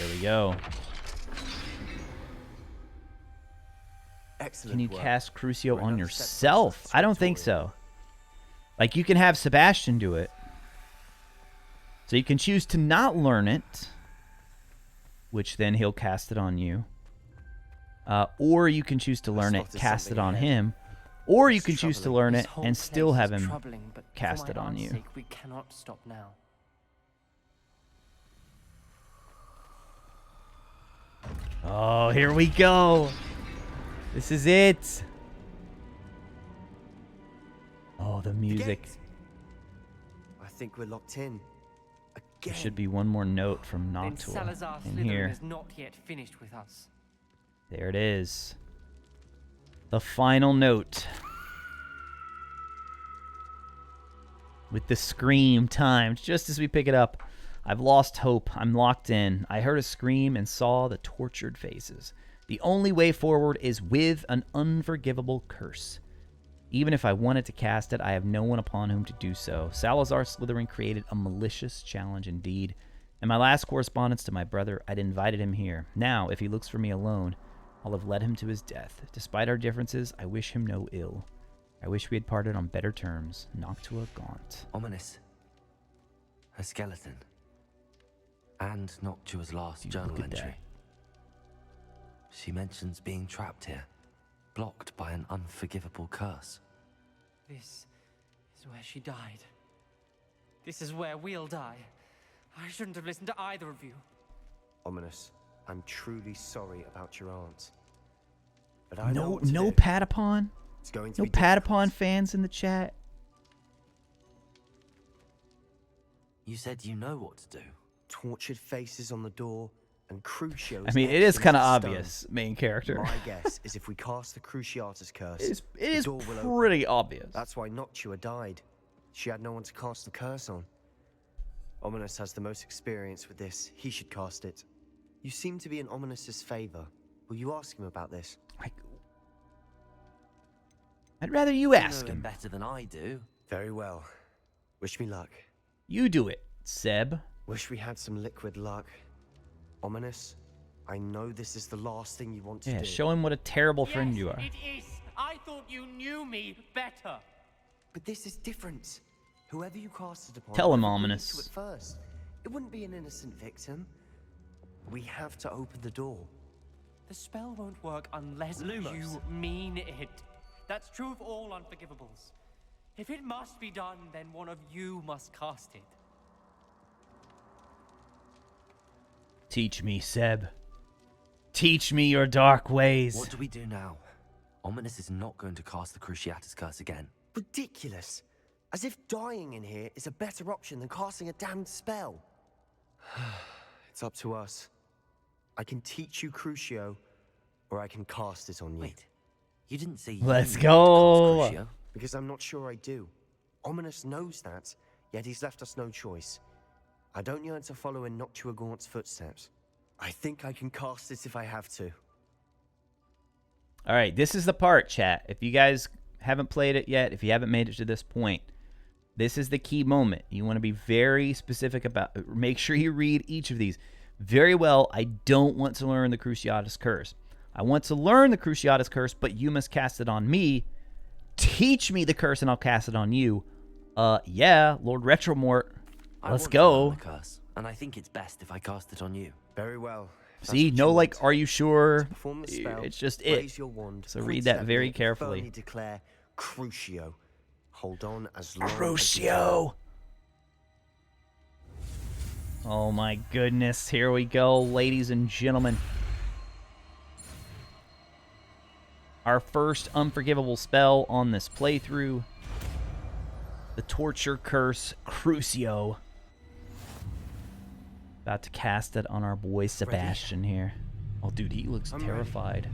There we go. Excellent Can you work. cast Crucio We're on another step yourself? closer to I don't think so. Like, you can have Sebastian do it. So you can choose to not learn it, which then he'll cast it on you. Or you can choose to learn it, cast it on him. Or you can choose to learn it and still have him cast it on you. We cannot stop now. Oh, here we go. This is it. Oh, the music. I think we're locked in. There should be one more note from Then Noctua Salazar in Slytherin here. is not yet finished with us. There it is. The final note. With the scream timed just as we pick it up. I've lost hope. I'm locked in. I heard a scream and saw the tortured faces. The only way forward is with an unforgivable curse. Even if I wanted to cast it, I have no one upon whom to do so. Salazar Slytherin created a malicious challenge indeed. In my last correspondence to my brother, I'd invited him here. Now, if he looks for me alone, I'll have led him to his death. Despite our differences, I wish him no ill. I wish we had parted on better terms. Noctua Gaunt. Ominous. Her skeleton. And Noctua's last journal entry. She mentions being trapped here, blocked by an unforgivable curse. This is where she died. This is where we'll die. I shouldn't have listened to either of you. Ominous, I'm truly sorry about your aunt. But I know No, what to no do. Patapon? It's going to No be Patapon fans in the chat? You said you know what to do. Tortured faces on the door and Crucio's I mean, it is etched kind of into stone. obvious, main character. My guess is if we cast the Cruciatus curse, It the is door will open. pretty obvious. That's why Noctua died. She had no one to cast the curse on. Ominous has the most experience with this. He should cast it. You seem to be in Ominous's favor. Will you ask him about this? I'd rather you ask know him. better than I do. Very well. Wish me luck. You do it, Seb. Wish we had some liquid luck. Ominous, I know this is the last thing you want to Yeah, do. show him what a terrible friend you are. It is. I thought you knew me better. But this is different. Whoever you cast it upon, Tell him, whoever Ominous. believes to it first. It wouldn't be an innocent victim. We have to open the door. The spell won't work unless you mean it. That's true of all unforgivables. If it must be done, then one of you must cast it. Teach me, Seb. Teach me your dark ways. What do we do now? Ominous is not going to cast the Cruciatus curse again. Ridiculous. As if dying in here is a better option than casting a damned spell. It's up to us. I can teach you Crucio, or I can cast it on you. Wait, you didn't say you Let's knew go. how to cast Crucio? Because I'm not sure I do. Ominous knows that, yet he's left us no choice. I don't yearn to follow in Noctua Gaunt's footsteps. I think I can cast it if I have to. All right, this is the part, chat. If you guys haven't played it yet, if you haven't made it to this point, this is the key moment. You want to be very specific about, make sure you read each of these very well. I don't want to learn the Cruciatus curse. I want to learn the Cruciatus curse, but you must cast it on me. Teach me the curse and I'll cast it on you. Yeah, Lord Retromort. Let's go. The curse, and I think it's best if I cast it on you. Very well. See, no, like, are you sure? Perform the spell, It's just raise it. your wand, So point read it that at very me, and carefully. firmly declare Crucio. Hold on as long as you Crucio. Oh my goodness, here we go, ladies and gentlemen. Our first unforgivable spell on this playthrough. The Torture Curse Crucio. About to cast it on our boy Sebastian here. Oh dude, he looks terrified.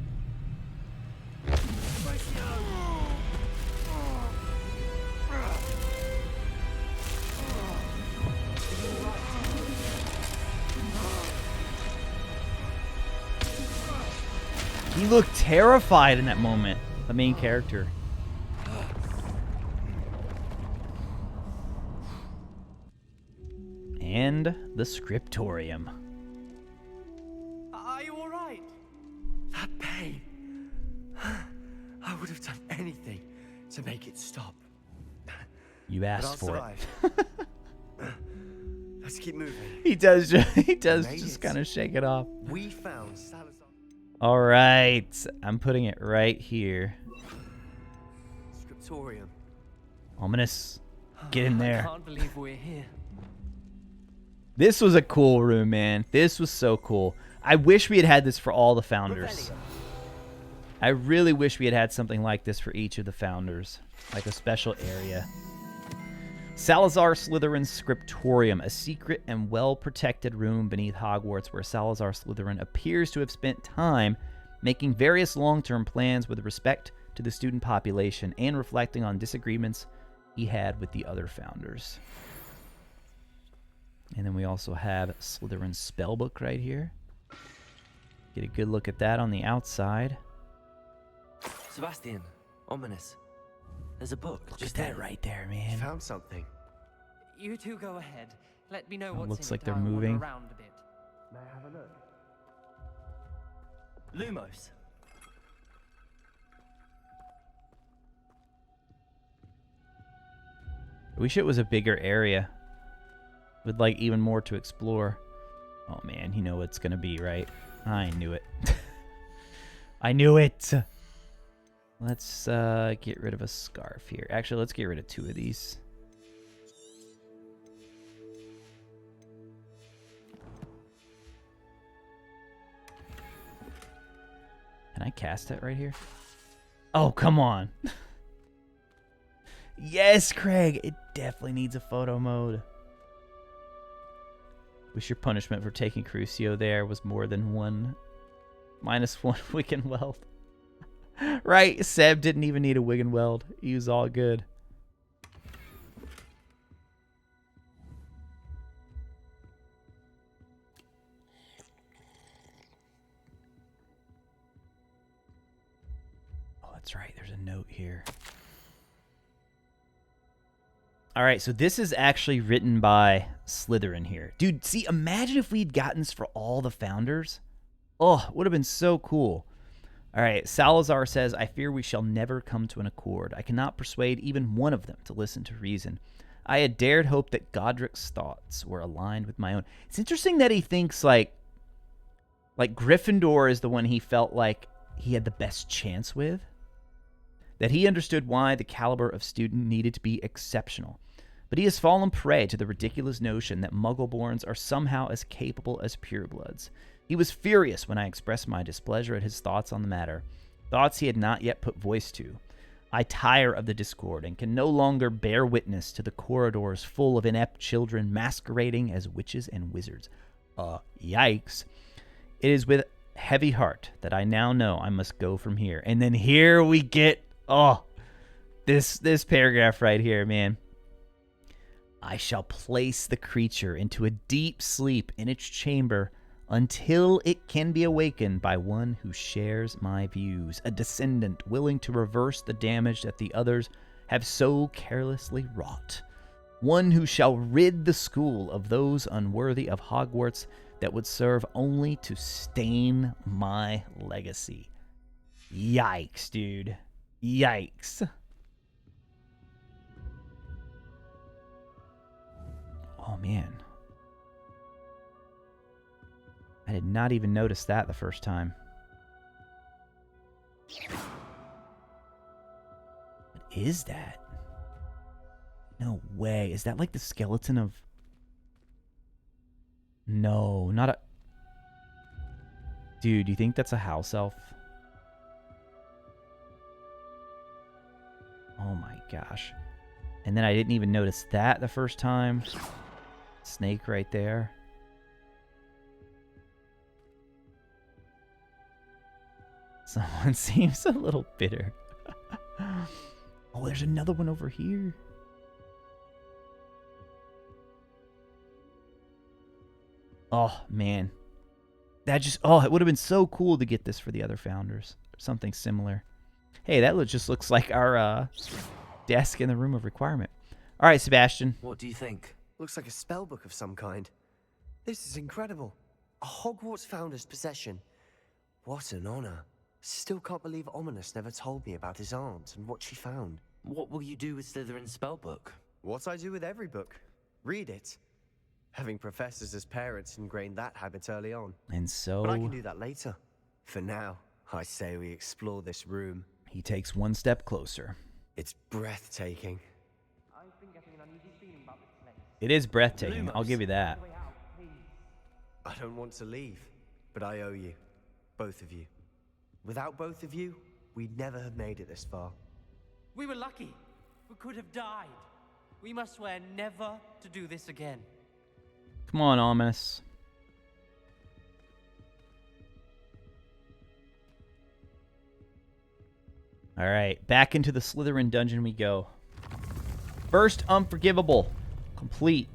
He looked terrified in that moment, the main character. And the scriptorium. make it stop. You asked for it. Let's keep moving. He does just kind of shake it off. We found Salazar. All right, I'm putting it right here. Scriptorium. Ominous. Get in there. I can't believe we're here. This was a cool room, man. This was so cool. I wish we had had this for all the founders. I really wish we had had something like this for each of the founders. Like a special area. Salazar Slytherin's Scriptorium, a secret and well-protected room beneath Hogwarts where Salazar Slytherin appears to have spent time making various long-term plans with respect to the student population and reflecting on disagreements he had with the other founders. And then we also have Slytherin's spellbook right here. Get a good look at that on the outside. Sebastian, ominous. There's a book. Look at that right there, man. You found something. You two go ahead. Let me know It what's looks in like it. they're I'll wander moving. around a bit. May I have a look? Lumos. I wish it was a bigger area with like even more to explore. Oh man, you know what it's gonna be, right? I knew it. I knew it. Let's get rid of a scarf here. Actually, let's get rid of 2 of these. Can I cast it right here? Oh, come on. Yes, Craig. It definitely needs a photo mode. Wish your punishment for taking Crucio there was more than -1 wig and weld. Right, Seb didn't even need a wig and weld. He was all good. Oh, that's right. There's a note here. All right, so this is actually written by Slytherin here. Dude, see, imagine if we'd gotten this for all the founders. Oh, it would have been so cool. All right, Salazar says, I fear we shall never come to an accord. I cannot persuade even one of them to listen to reason. I had dared hope that Godric's thoughts were aligned with my own. It's interesting that he thinks like Gryffindor is the one he felt like he had the best chance with. That he understood why the caliber of student needed to be exceptional. But he has fallen prey to the ridiculous notion that Muggleborns are somehow as capable as purebloods. He was furious when I expressed my displeasure at his thoughts on the matter, thoughts he had not yet put voice to. I tire of the discord and can no longer bear witness to the corridors full of inept children masquerading as witches and wizards. Yikes. It is with heavy heart that I now know I must go from here. And then here we get, this paragraph right here, man. I shall place the creature into a deep sleep in its chamber until it can be awakened by one who shares my views, a descendant willing to reverse the damage that the others have so carelessly wrought, one who shall rid the school of those unworthy of Hogwarts that would serve only to stain my legacy. Yikes, dude. Yikes. Oh, man. I did not even notice that the first time. What is that? No way. Is that like the skeleton of... No, not a... Dude, do you think that's a house elf? Oh my gosh. And then I didn't even notice that the first time. Snake right there. Someone seems a little bitter. Oh, there's another one over here. Oh, man. That just... Oh, it would have been so cool to get this for the other founders. Something similar. Hey, that just looks like our desk in the room of requirement. All right, Sebastian. What do you think? Looks like a spellbook of some kind. This is incredible. A Hogwarts founder's possession. What an honor. Still can't believe Ominous never told me about his aunt and what she found. What will you do with Slytherin's spellbook? What I do with every book. Read it. Having professors as parents ingrained that habit early on. And so... But I can do that later. For now, I say we explore this room. He takes one step closer. It's breathtaking. I've been getting an uneasy feeling about this place. It is breathtaking, I'll give you that. I don't want to leave, but I owe you. Both of you. Without both of you, we'd never have made it this far. We were lucky. We could have died. We must swear never to do this again. Come on, Ominous. Alright, back into the Slytherin dungeon we go. First Unforgivable. Complete.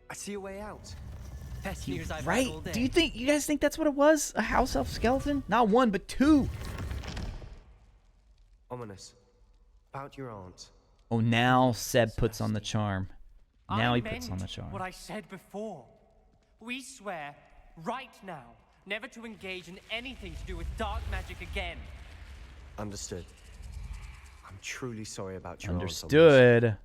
I see a way out. Best news I've Right? had all day. Do you guys think that's what it was? A house elf skeleton? Not one, but two. Ominous. About your aunt. Oh, now Seb puts on the charm. Now I he puts on the charm. What I said before. We swear, right now, never to engage in anything to do with dark magic again. Understood. I'm truly sorry about your aunt, Ominous. Understood.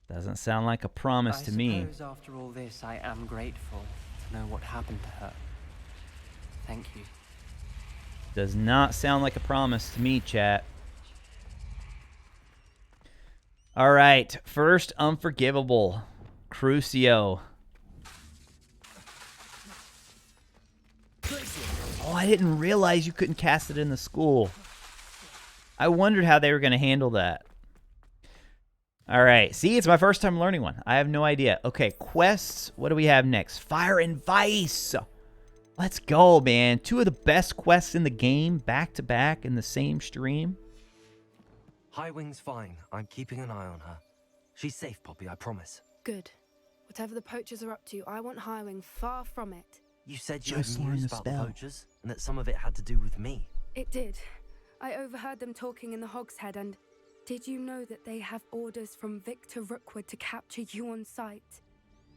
Doesn't sound like a promise to me. I suppose after all this, I am grateful to know what happened to her. Thank you. Does not sound like a promise to me, chat. All right, first Unforgivable, Crucio. Oh, I didn't realize you couldn't cast it in the school. I wondered how they were going to handle that. All right, see, it's my first time learning one. I have no idea. Okay, quests. What do we have next? Fire and Vice. Let's go, man. Two of the best quests in the game, back to back in the same stream. Highwing's fine. I'm keeping an eye on her. She's safe, Poppy, I promise. Good. Whatever the poachers are up to, I want Highwing far from it. You said you Just had learn news the about the spell. poachers, and that some of it had to do with me. It did. I overheard them talking in the Hogshead, and did you know that they have orders from Victor Rookwood to capture you on sight?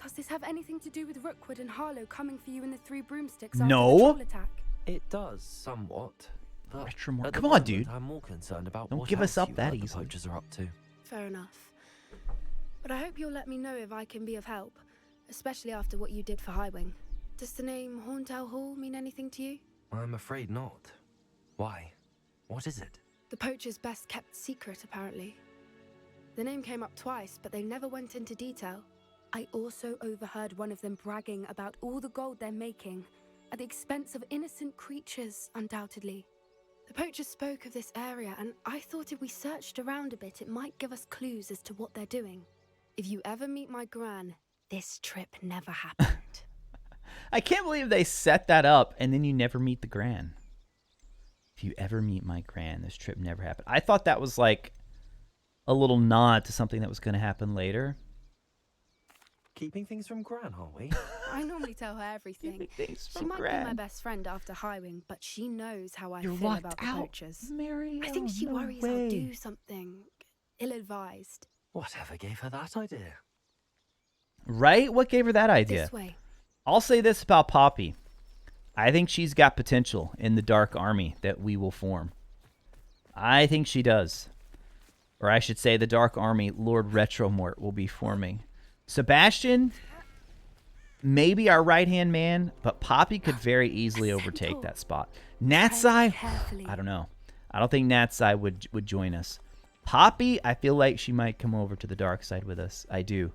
Does this have anything to do with Rookwood and Harlow coming for you in the Three Broomsticks after the troll attack? It does, somewhat. But RetroRaconteur. at the Come on, moment, dude. I'm more concerned about Don't what give us else up you that heard the easily. poachers are up to. Fair enough. But I hope you'll let me know if I can be of help, especially after what you did for Highwing. Does the name Horntail Hall mean anything to you? I'm afraid not. Why? What is it? The poacher's best kept secret, apparently. The name came up twice, but they never went into detail. I also overheard one of them bragging about all the gold they're making, at the expense of innocent creatures, undoubtedly. The poacher spoke of this area, and I thought if we searched around a bit, it might give us clues as to what they're doing. If you ever meet my gran, this trip never happened. I can't believe they set that up, and then you never meet the gran. If you ever meet my gran, this trip never happened. I thought that was like a little nod to something that was going to happen later. Keeping things from Gran, are we? I normally tell her everything. She might be my best friend after Highwing, but she knows how I feel about the poachers. I think she worries I'll do something ill-advised. Whatever gave her that idea? Right? What gave her that idea? This way. I'll say this about Poppy. I think she's got potential in the Dark Army that we will form. I think she does. Or I should say the Dark Army Lord RetroRaconteur will be forming. Sebastian, maybe our right-hand man, but Poppy could very easily overtake that spot. Natsai, I don't know. I don't think Natsai would join us. Poppy, I feel like she might come over to the dark side with us. I do.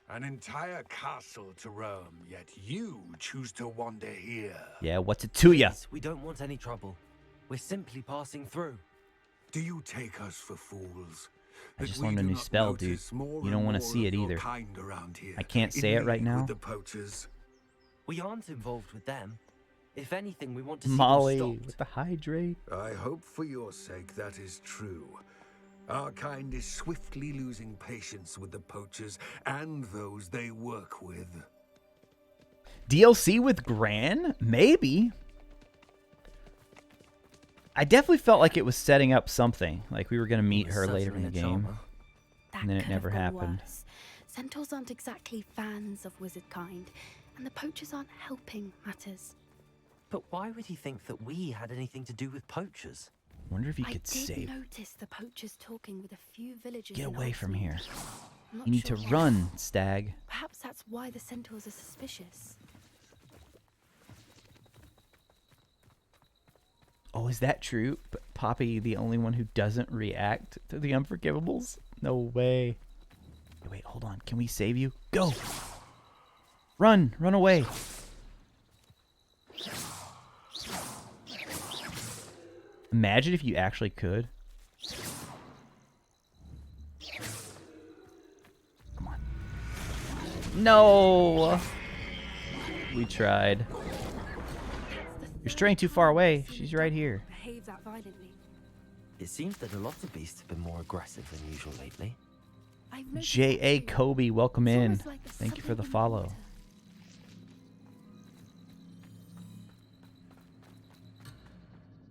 An entire castle to roam, yet you choose to wander here. Yeah, what's it to ya? We don't want any trouble. We're simply passing through. Do you take us for fools? I just learned a new spell, dude. You don't want to see it either. I can't say it right now. The poachers. We aren't involved with them. If anything, we want to see Molly them stopped. with the hydrate. I hope for your sake that is true. Our kind is swiftly losing patience with the poachers and those they work with. DLC with Gran? Maybe. I definitely felt like it was setting up something. Like we were going to meet her later in the game. And then it never happened. Worse. Centaurs aren't exactly fans of wizard kind, and the poachers aren't helping matters. But why would he think that we had anything to do with poachers? Wonder if you could save. I notice the poachers talking with a few villagers. Get away from here. Not You need sure to why. run, Stag. Perhaps that's why the centaurs are suspicious. Oh, is that true? But Poppy, the only one who doesn't react to the unforgivables? No way. Wait, hold on. Can we save you? Go! Run! Run away! Imagine if you actually could. Come on. No! We tried. You're straying too far away. She's right here. Behaves that violently. It seems that a lot of beasts have been more aggressive than usual lately. J.A. Kobe, welcome in. Thank you for the follow.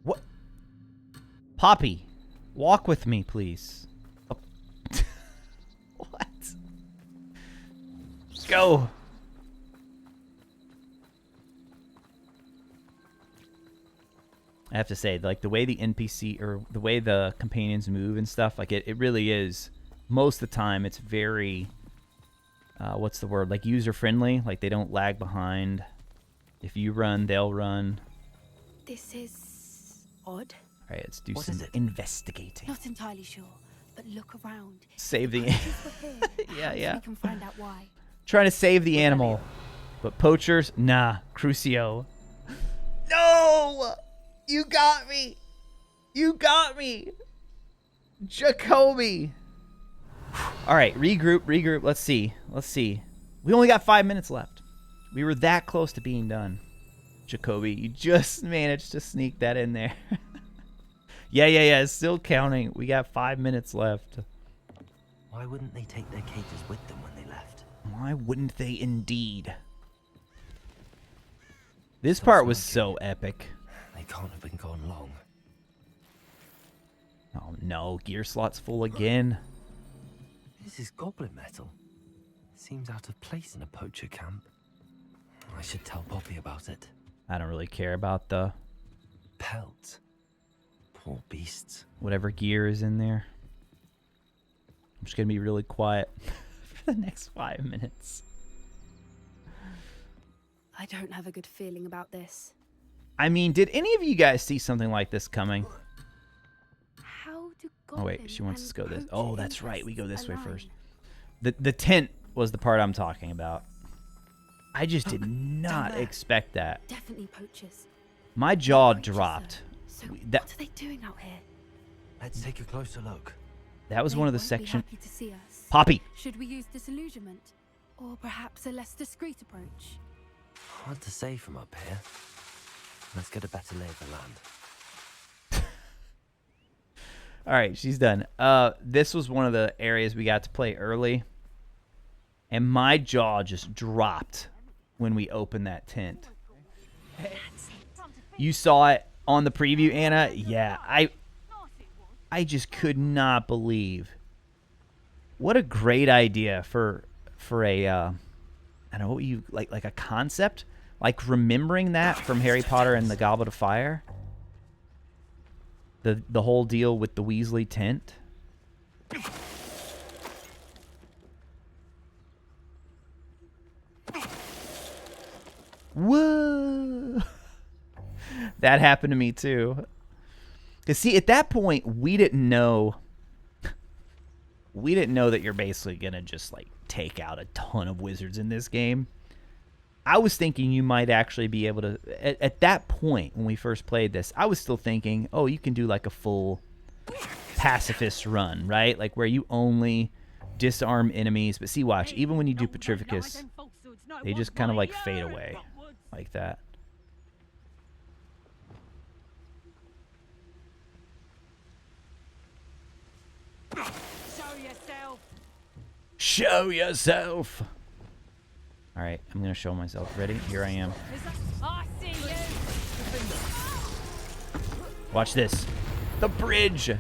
What? Poppy, walk with me, please. Oh. What? Go. I have to say, like, the way the NPC or the way the companions move and stuff, like, it really is, most of the time, it's very, what's the word, like, user-friendly. Like, they don't lag behind. If you run, they'll run. This is odd. All right, let's do some investigating. Not entirely sure, but look around. Save the... yeah. We can find out why. Trying to save the animal. But poachers, nah. Crucio. No! You got me! You got me! Jacoby! Alright, regroup. Let's see. We only got 5 minutes left. We were that close to being done. Jacoby, you just managed to sneak that in there. Yeah. It's still counting. We got 5 minutes left. Why wouldn't they take their cages with them when they left? Why wouldn't they indeed? This part was so epic. They can't have been gone long. Oh no, gear slot's full again. This is goblin metal. Seems out of place in a poacher camp. I should tell Poppy about it. I don't really care about the pelt. Poor beasts. Whatever gear is in there. I'm just gonna be really quiet for the next 5 minutes. I don't have a good feeling about this. I mean, did any of you guys see something like this coming? How do oh wait, she wants us to go this. Oh, that's right. We go this way first. The tent was the part I'm talking about. I just did not expect that. Definitely poachers. My jaw dropped. So what are they doing out here? Let's take a closer look. That was one of the sections. Happy to see us. Poppy. Should we use disillusionment, or perhaps a less discreet approach? Hard to say from up here. Let's get a better lay of the land. All right, she's done. This was one of the areas we got to play early, and my jaw just dropped when we opened that tent. You saw it on the preview, Anna? Yeah, I just could not believe. What a great idea for a I don't know what you like a concept. Like remembering that from Harry Potter and the Goblet of Fire. The whole deal with the Weasley tent. Whoa! That happened to me too. Cause see, at that point, we didn't know that you're basically gonna just like take out a ton of wizards in this game. I was thinking you might actually be able to, at that point when we first played this, I was still thinking, oh, you can do like a full pacifist run, right? Like where you only disarm enemies. But see, watch, even when you do Petrificus, they just kind of like fade away like that. Show yourself. Show yourself. All right, I'm gonna show myself. Ready? Here I am. I see you. Watch this. The bridge.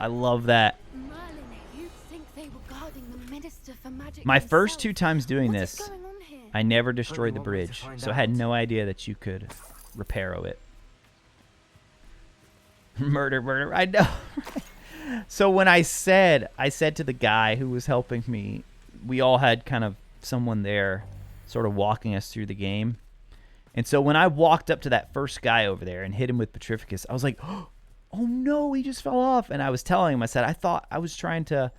I love that. Merlin, you'd think they were guarding the Minister for Magic. My first 2 times doing What this, is going on here? I never destroyed the Only one way to bridge, find so I had out. no idea that you could reparo it. Murder. I know. So when I said to the guy who was helping me, we all had kind of someone there sort of walking us through the game. And so when I walked up to that first guy over there and hit him with Petrificus, I was like, oh no, he just fell off. And I was telling him, I said, I thought I was trying to,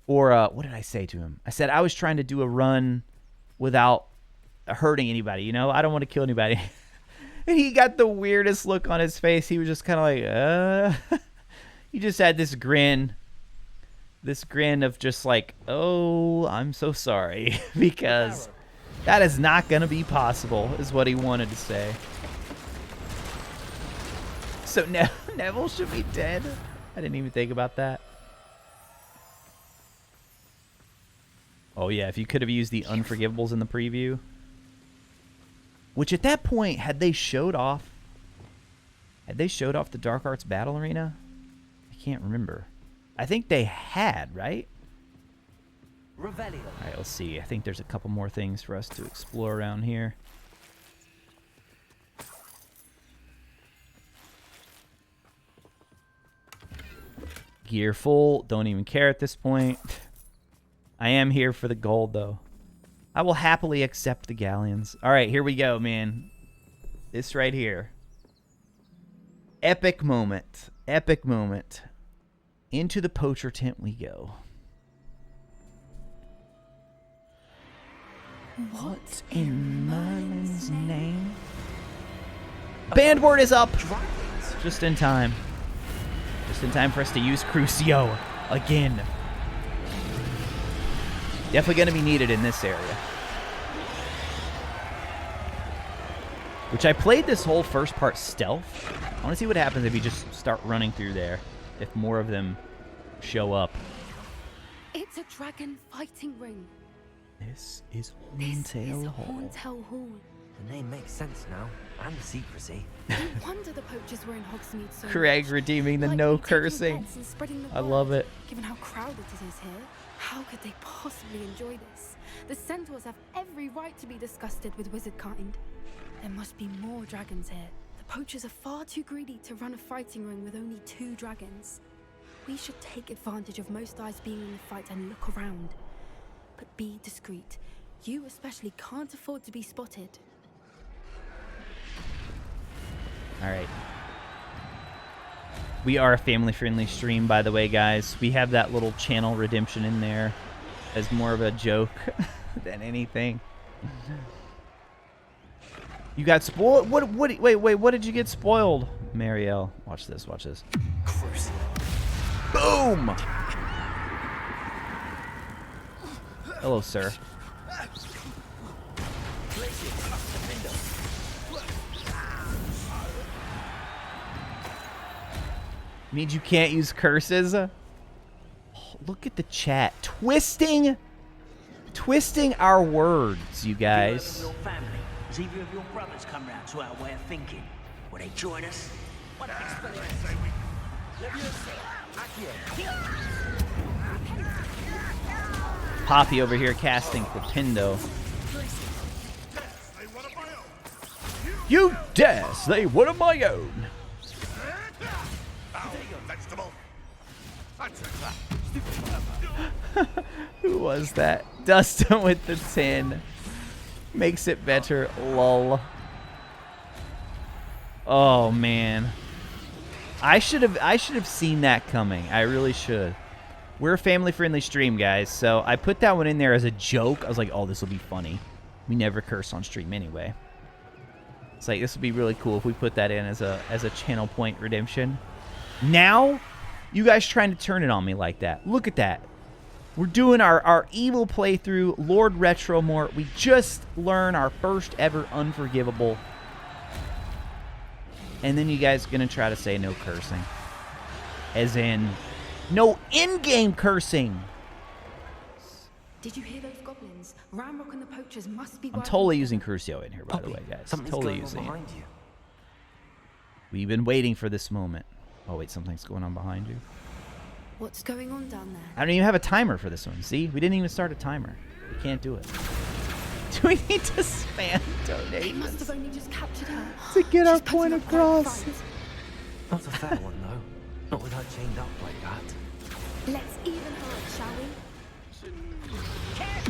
or what did I say to him? I said, I was trying to do a run without hurting anybody, you know? I don't want to kill anybody. And he got the weirdest look on his face. He was just kind of like, He just had this grin of just like, oh, I'm so sorry, because that is not going to be possible, is what he wanted to say. So Neville should be dead? I didn't even think about that. Oh yeah, if you could have used the unforgivables in the preview. Which at that point, had they showed off the Dark Arts Battle Arena? I can't remember. I think they had, right? Revelio. All right, let's see. I think there's a couple more things for us to explore around here. Gear full. Don't even care at this point. I am here for the gold, though. I will happily accept the galleons. All right, here we go, man. This right here. Epic moment. Epic moment. Into the poacher tent we go. What's in Merlin's name? Bandboard is up! Just in time. Just in time for us to use Crucio again. Definitely going to be needed in this area. Which I played this whole first part stealth. I want to see what happens if you just start running through there. If more of them show up. It's a dragon fighting ring. This is Horntail Hall. The name makes sense now, and the secrecy. No wonder the poachers were in Hogsmeade so Craig much. redeeming the Like no taking cursing. bets and spreading the I word. love it. Given how crowded it is here, how could they possibly enjoy this? The centaurs have every right to be disgusted with wizard kind. There must be more dragons here. The poachers are far too greedy to run a fighting ring with only 2 dragons. We should take advantage of most eyes being in the fight and look around. But be discreet. You especially can't afford to be spotted. All right. We are a family-friendly stream, by the way, guys. We have that little channel redemption in there as more of a joke than anything. You got spoiled? Wait, what did you get spoiled? Marielle, watch this, watch this. Boom! Hello, sir. Means you can't use curses? Oh, look at the chat. Twisting our words, you guys. Your family. As either of your brothers come round to our way of thinking. Will they join us? Poppy over here casting Flipendo. You dare slay one of my own. Who was that? Dustin with the 10. Makes it better. Lol. Oh man. I should have seen that coming. I really should. We're a family-friendly stream, guys, so I put that one in there as a joke. I was like, oh, this will be funny. We never curse on stream anyway. It's like, this would be really cool if we put that in as a channel point redemption. Now, you guys trying to turn it on me like that. Look at that. We're doing our evil playthrough, Lord Retromort. We just learned our first ever unforgivable. And then you guys gonna try to say no cursing. As in, no in-game cursing. Did you hear those goblins? Ramrock and the poachers must be. I'm totally using Crucio in here, by the way, guys. Totally using it. We've been waiting for this moment. Oh wait, something's going on behind you. What's going on down there? I don't even have a timer for this one. See, we didn't even start a timer. We can't do it. Do we need to spam donations? They must have only just captured her. To get our point across. Not a fair one, though. Not with her chained up like that. Let's even her up, shall we?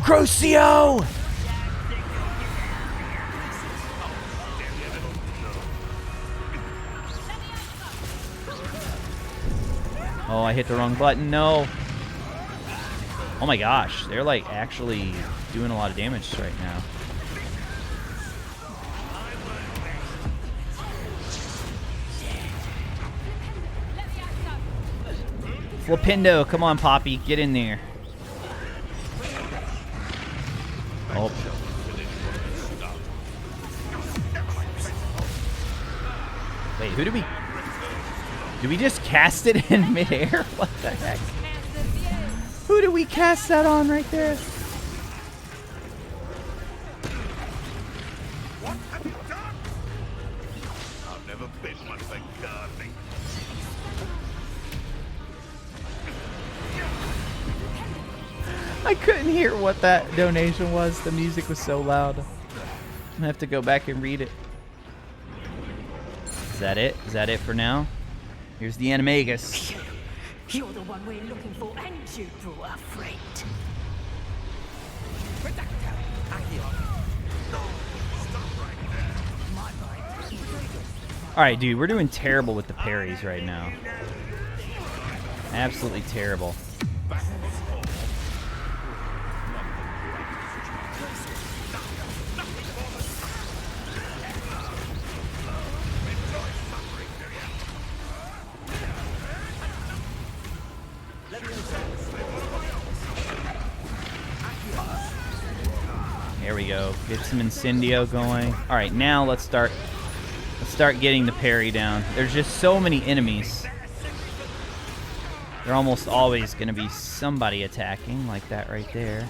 Crucio! Oh, I hit the wrong button. No. Oh my gosh, they're like actually doing a lot of damage right now. Flipindo, come on, Poppy, get in there. Oh. Wait, who did we... Did we just cast it in midair? What the heck? Who did we cast that on right there? What have you done? I've never been one for gardening. I couldn't hear what that donation was. The music was so loud. I'm gonna have to go back and read it. Is that it? Is that it for now? Here's the animagus. You're the one we're looking for, and you brought a freight. Alright, dude, we're doing terrible with the parries right now. Absolutely terrible. There we go. Get some Incendio going. All right, now let's start getting the parry down. There's just so many enemies. They're almost always going to be somebody attacking, like that right there.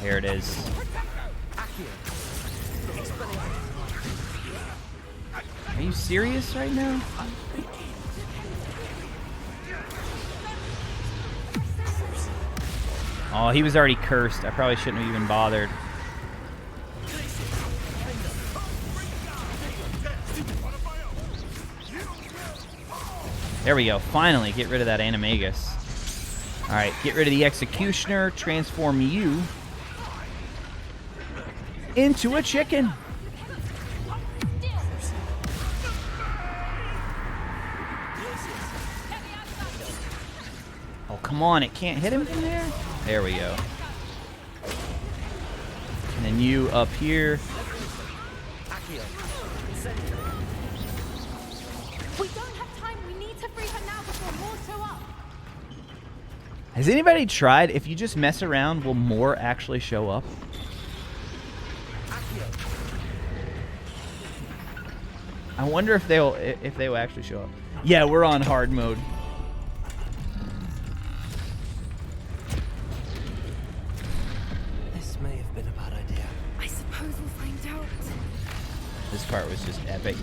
There it is. Are you serious right now? Oh, he was already cursed. I probably shouldn't have even bothered. There we go. Finally, get rid of that animagus. Alright, get rid of the executioner. Transform you into a chicken. Oh, come on. It can't hit him from there? There we go. And then you up here. We don't have time. We need to free her now before more show up. Has anybody tried, if you just mess around, will more actually show up? I wonder if they'll actually show up. Yeah, we're on hard mode. This may have been a bad idea. I suppose we'll find out. This part was just epic.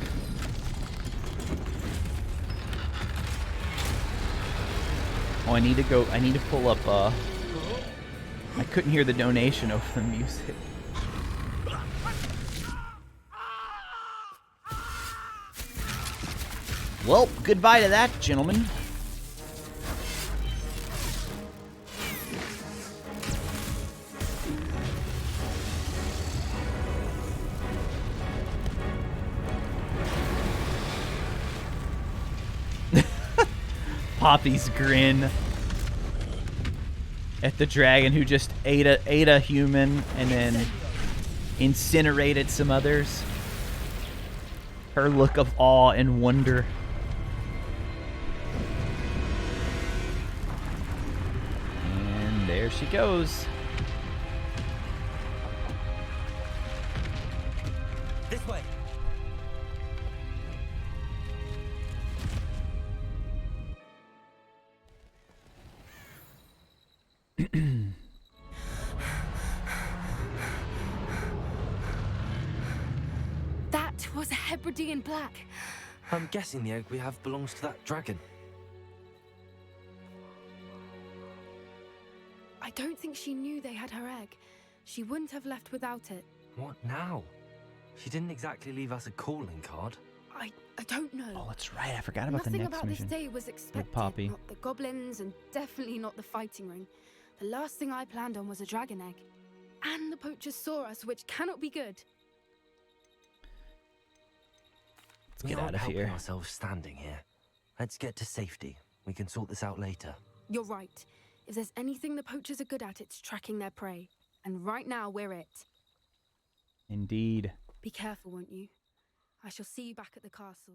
Oh, I need to pull up, I couldn't hear the donation over the music. Well, goodbye to that, gentlemen. Poppy's grin at the dragon who just ate a human and then incinerated some others. Her look of awe and wonder. And there she goes. This way. That was a Hebridean black. I'm guessing the egg we have belongs to that dragon. I don't think she knew they had her egg. She wouldn't have left without it. What now? She didn't exactly leave us a calling card. I don't know. Oh, that's right. I forgot about the Nothing next about mission. this day was expected. Poppy. Not the goblins, and definitely not the fighting ring. The last thing I planned on was a dragon egg. And the poachers saw us, which cannot be good. Let's get out of here. Ourselves standing here. Let's get to safety. We can sort this out later. You're right. If there's anything the poachers are good at, it's tracking their prey. And right now, we're it. Indeed. Be careful, won't you? I shall see you back at the castle.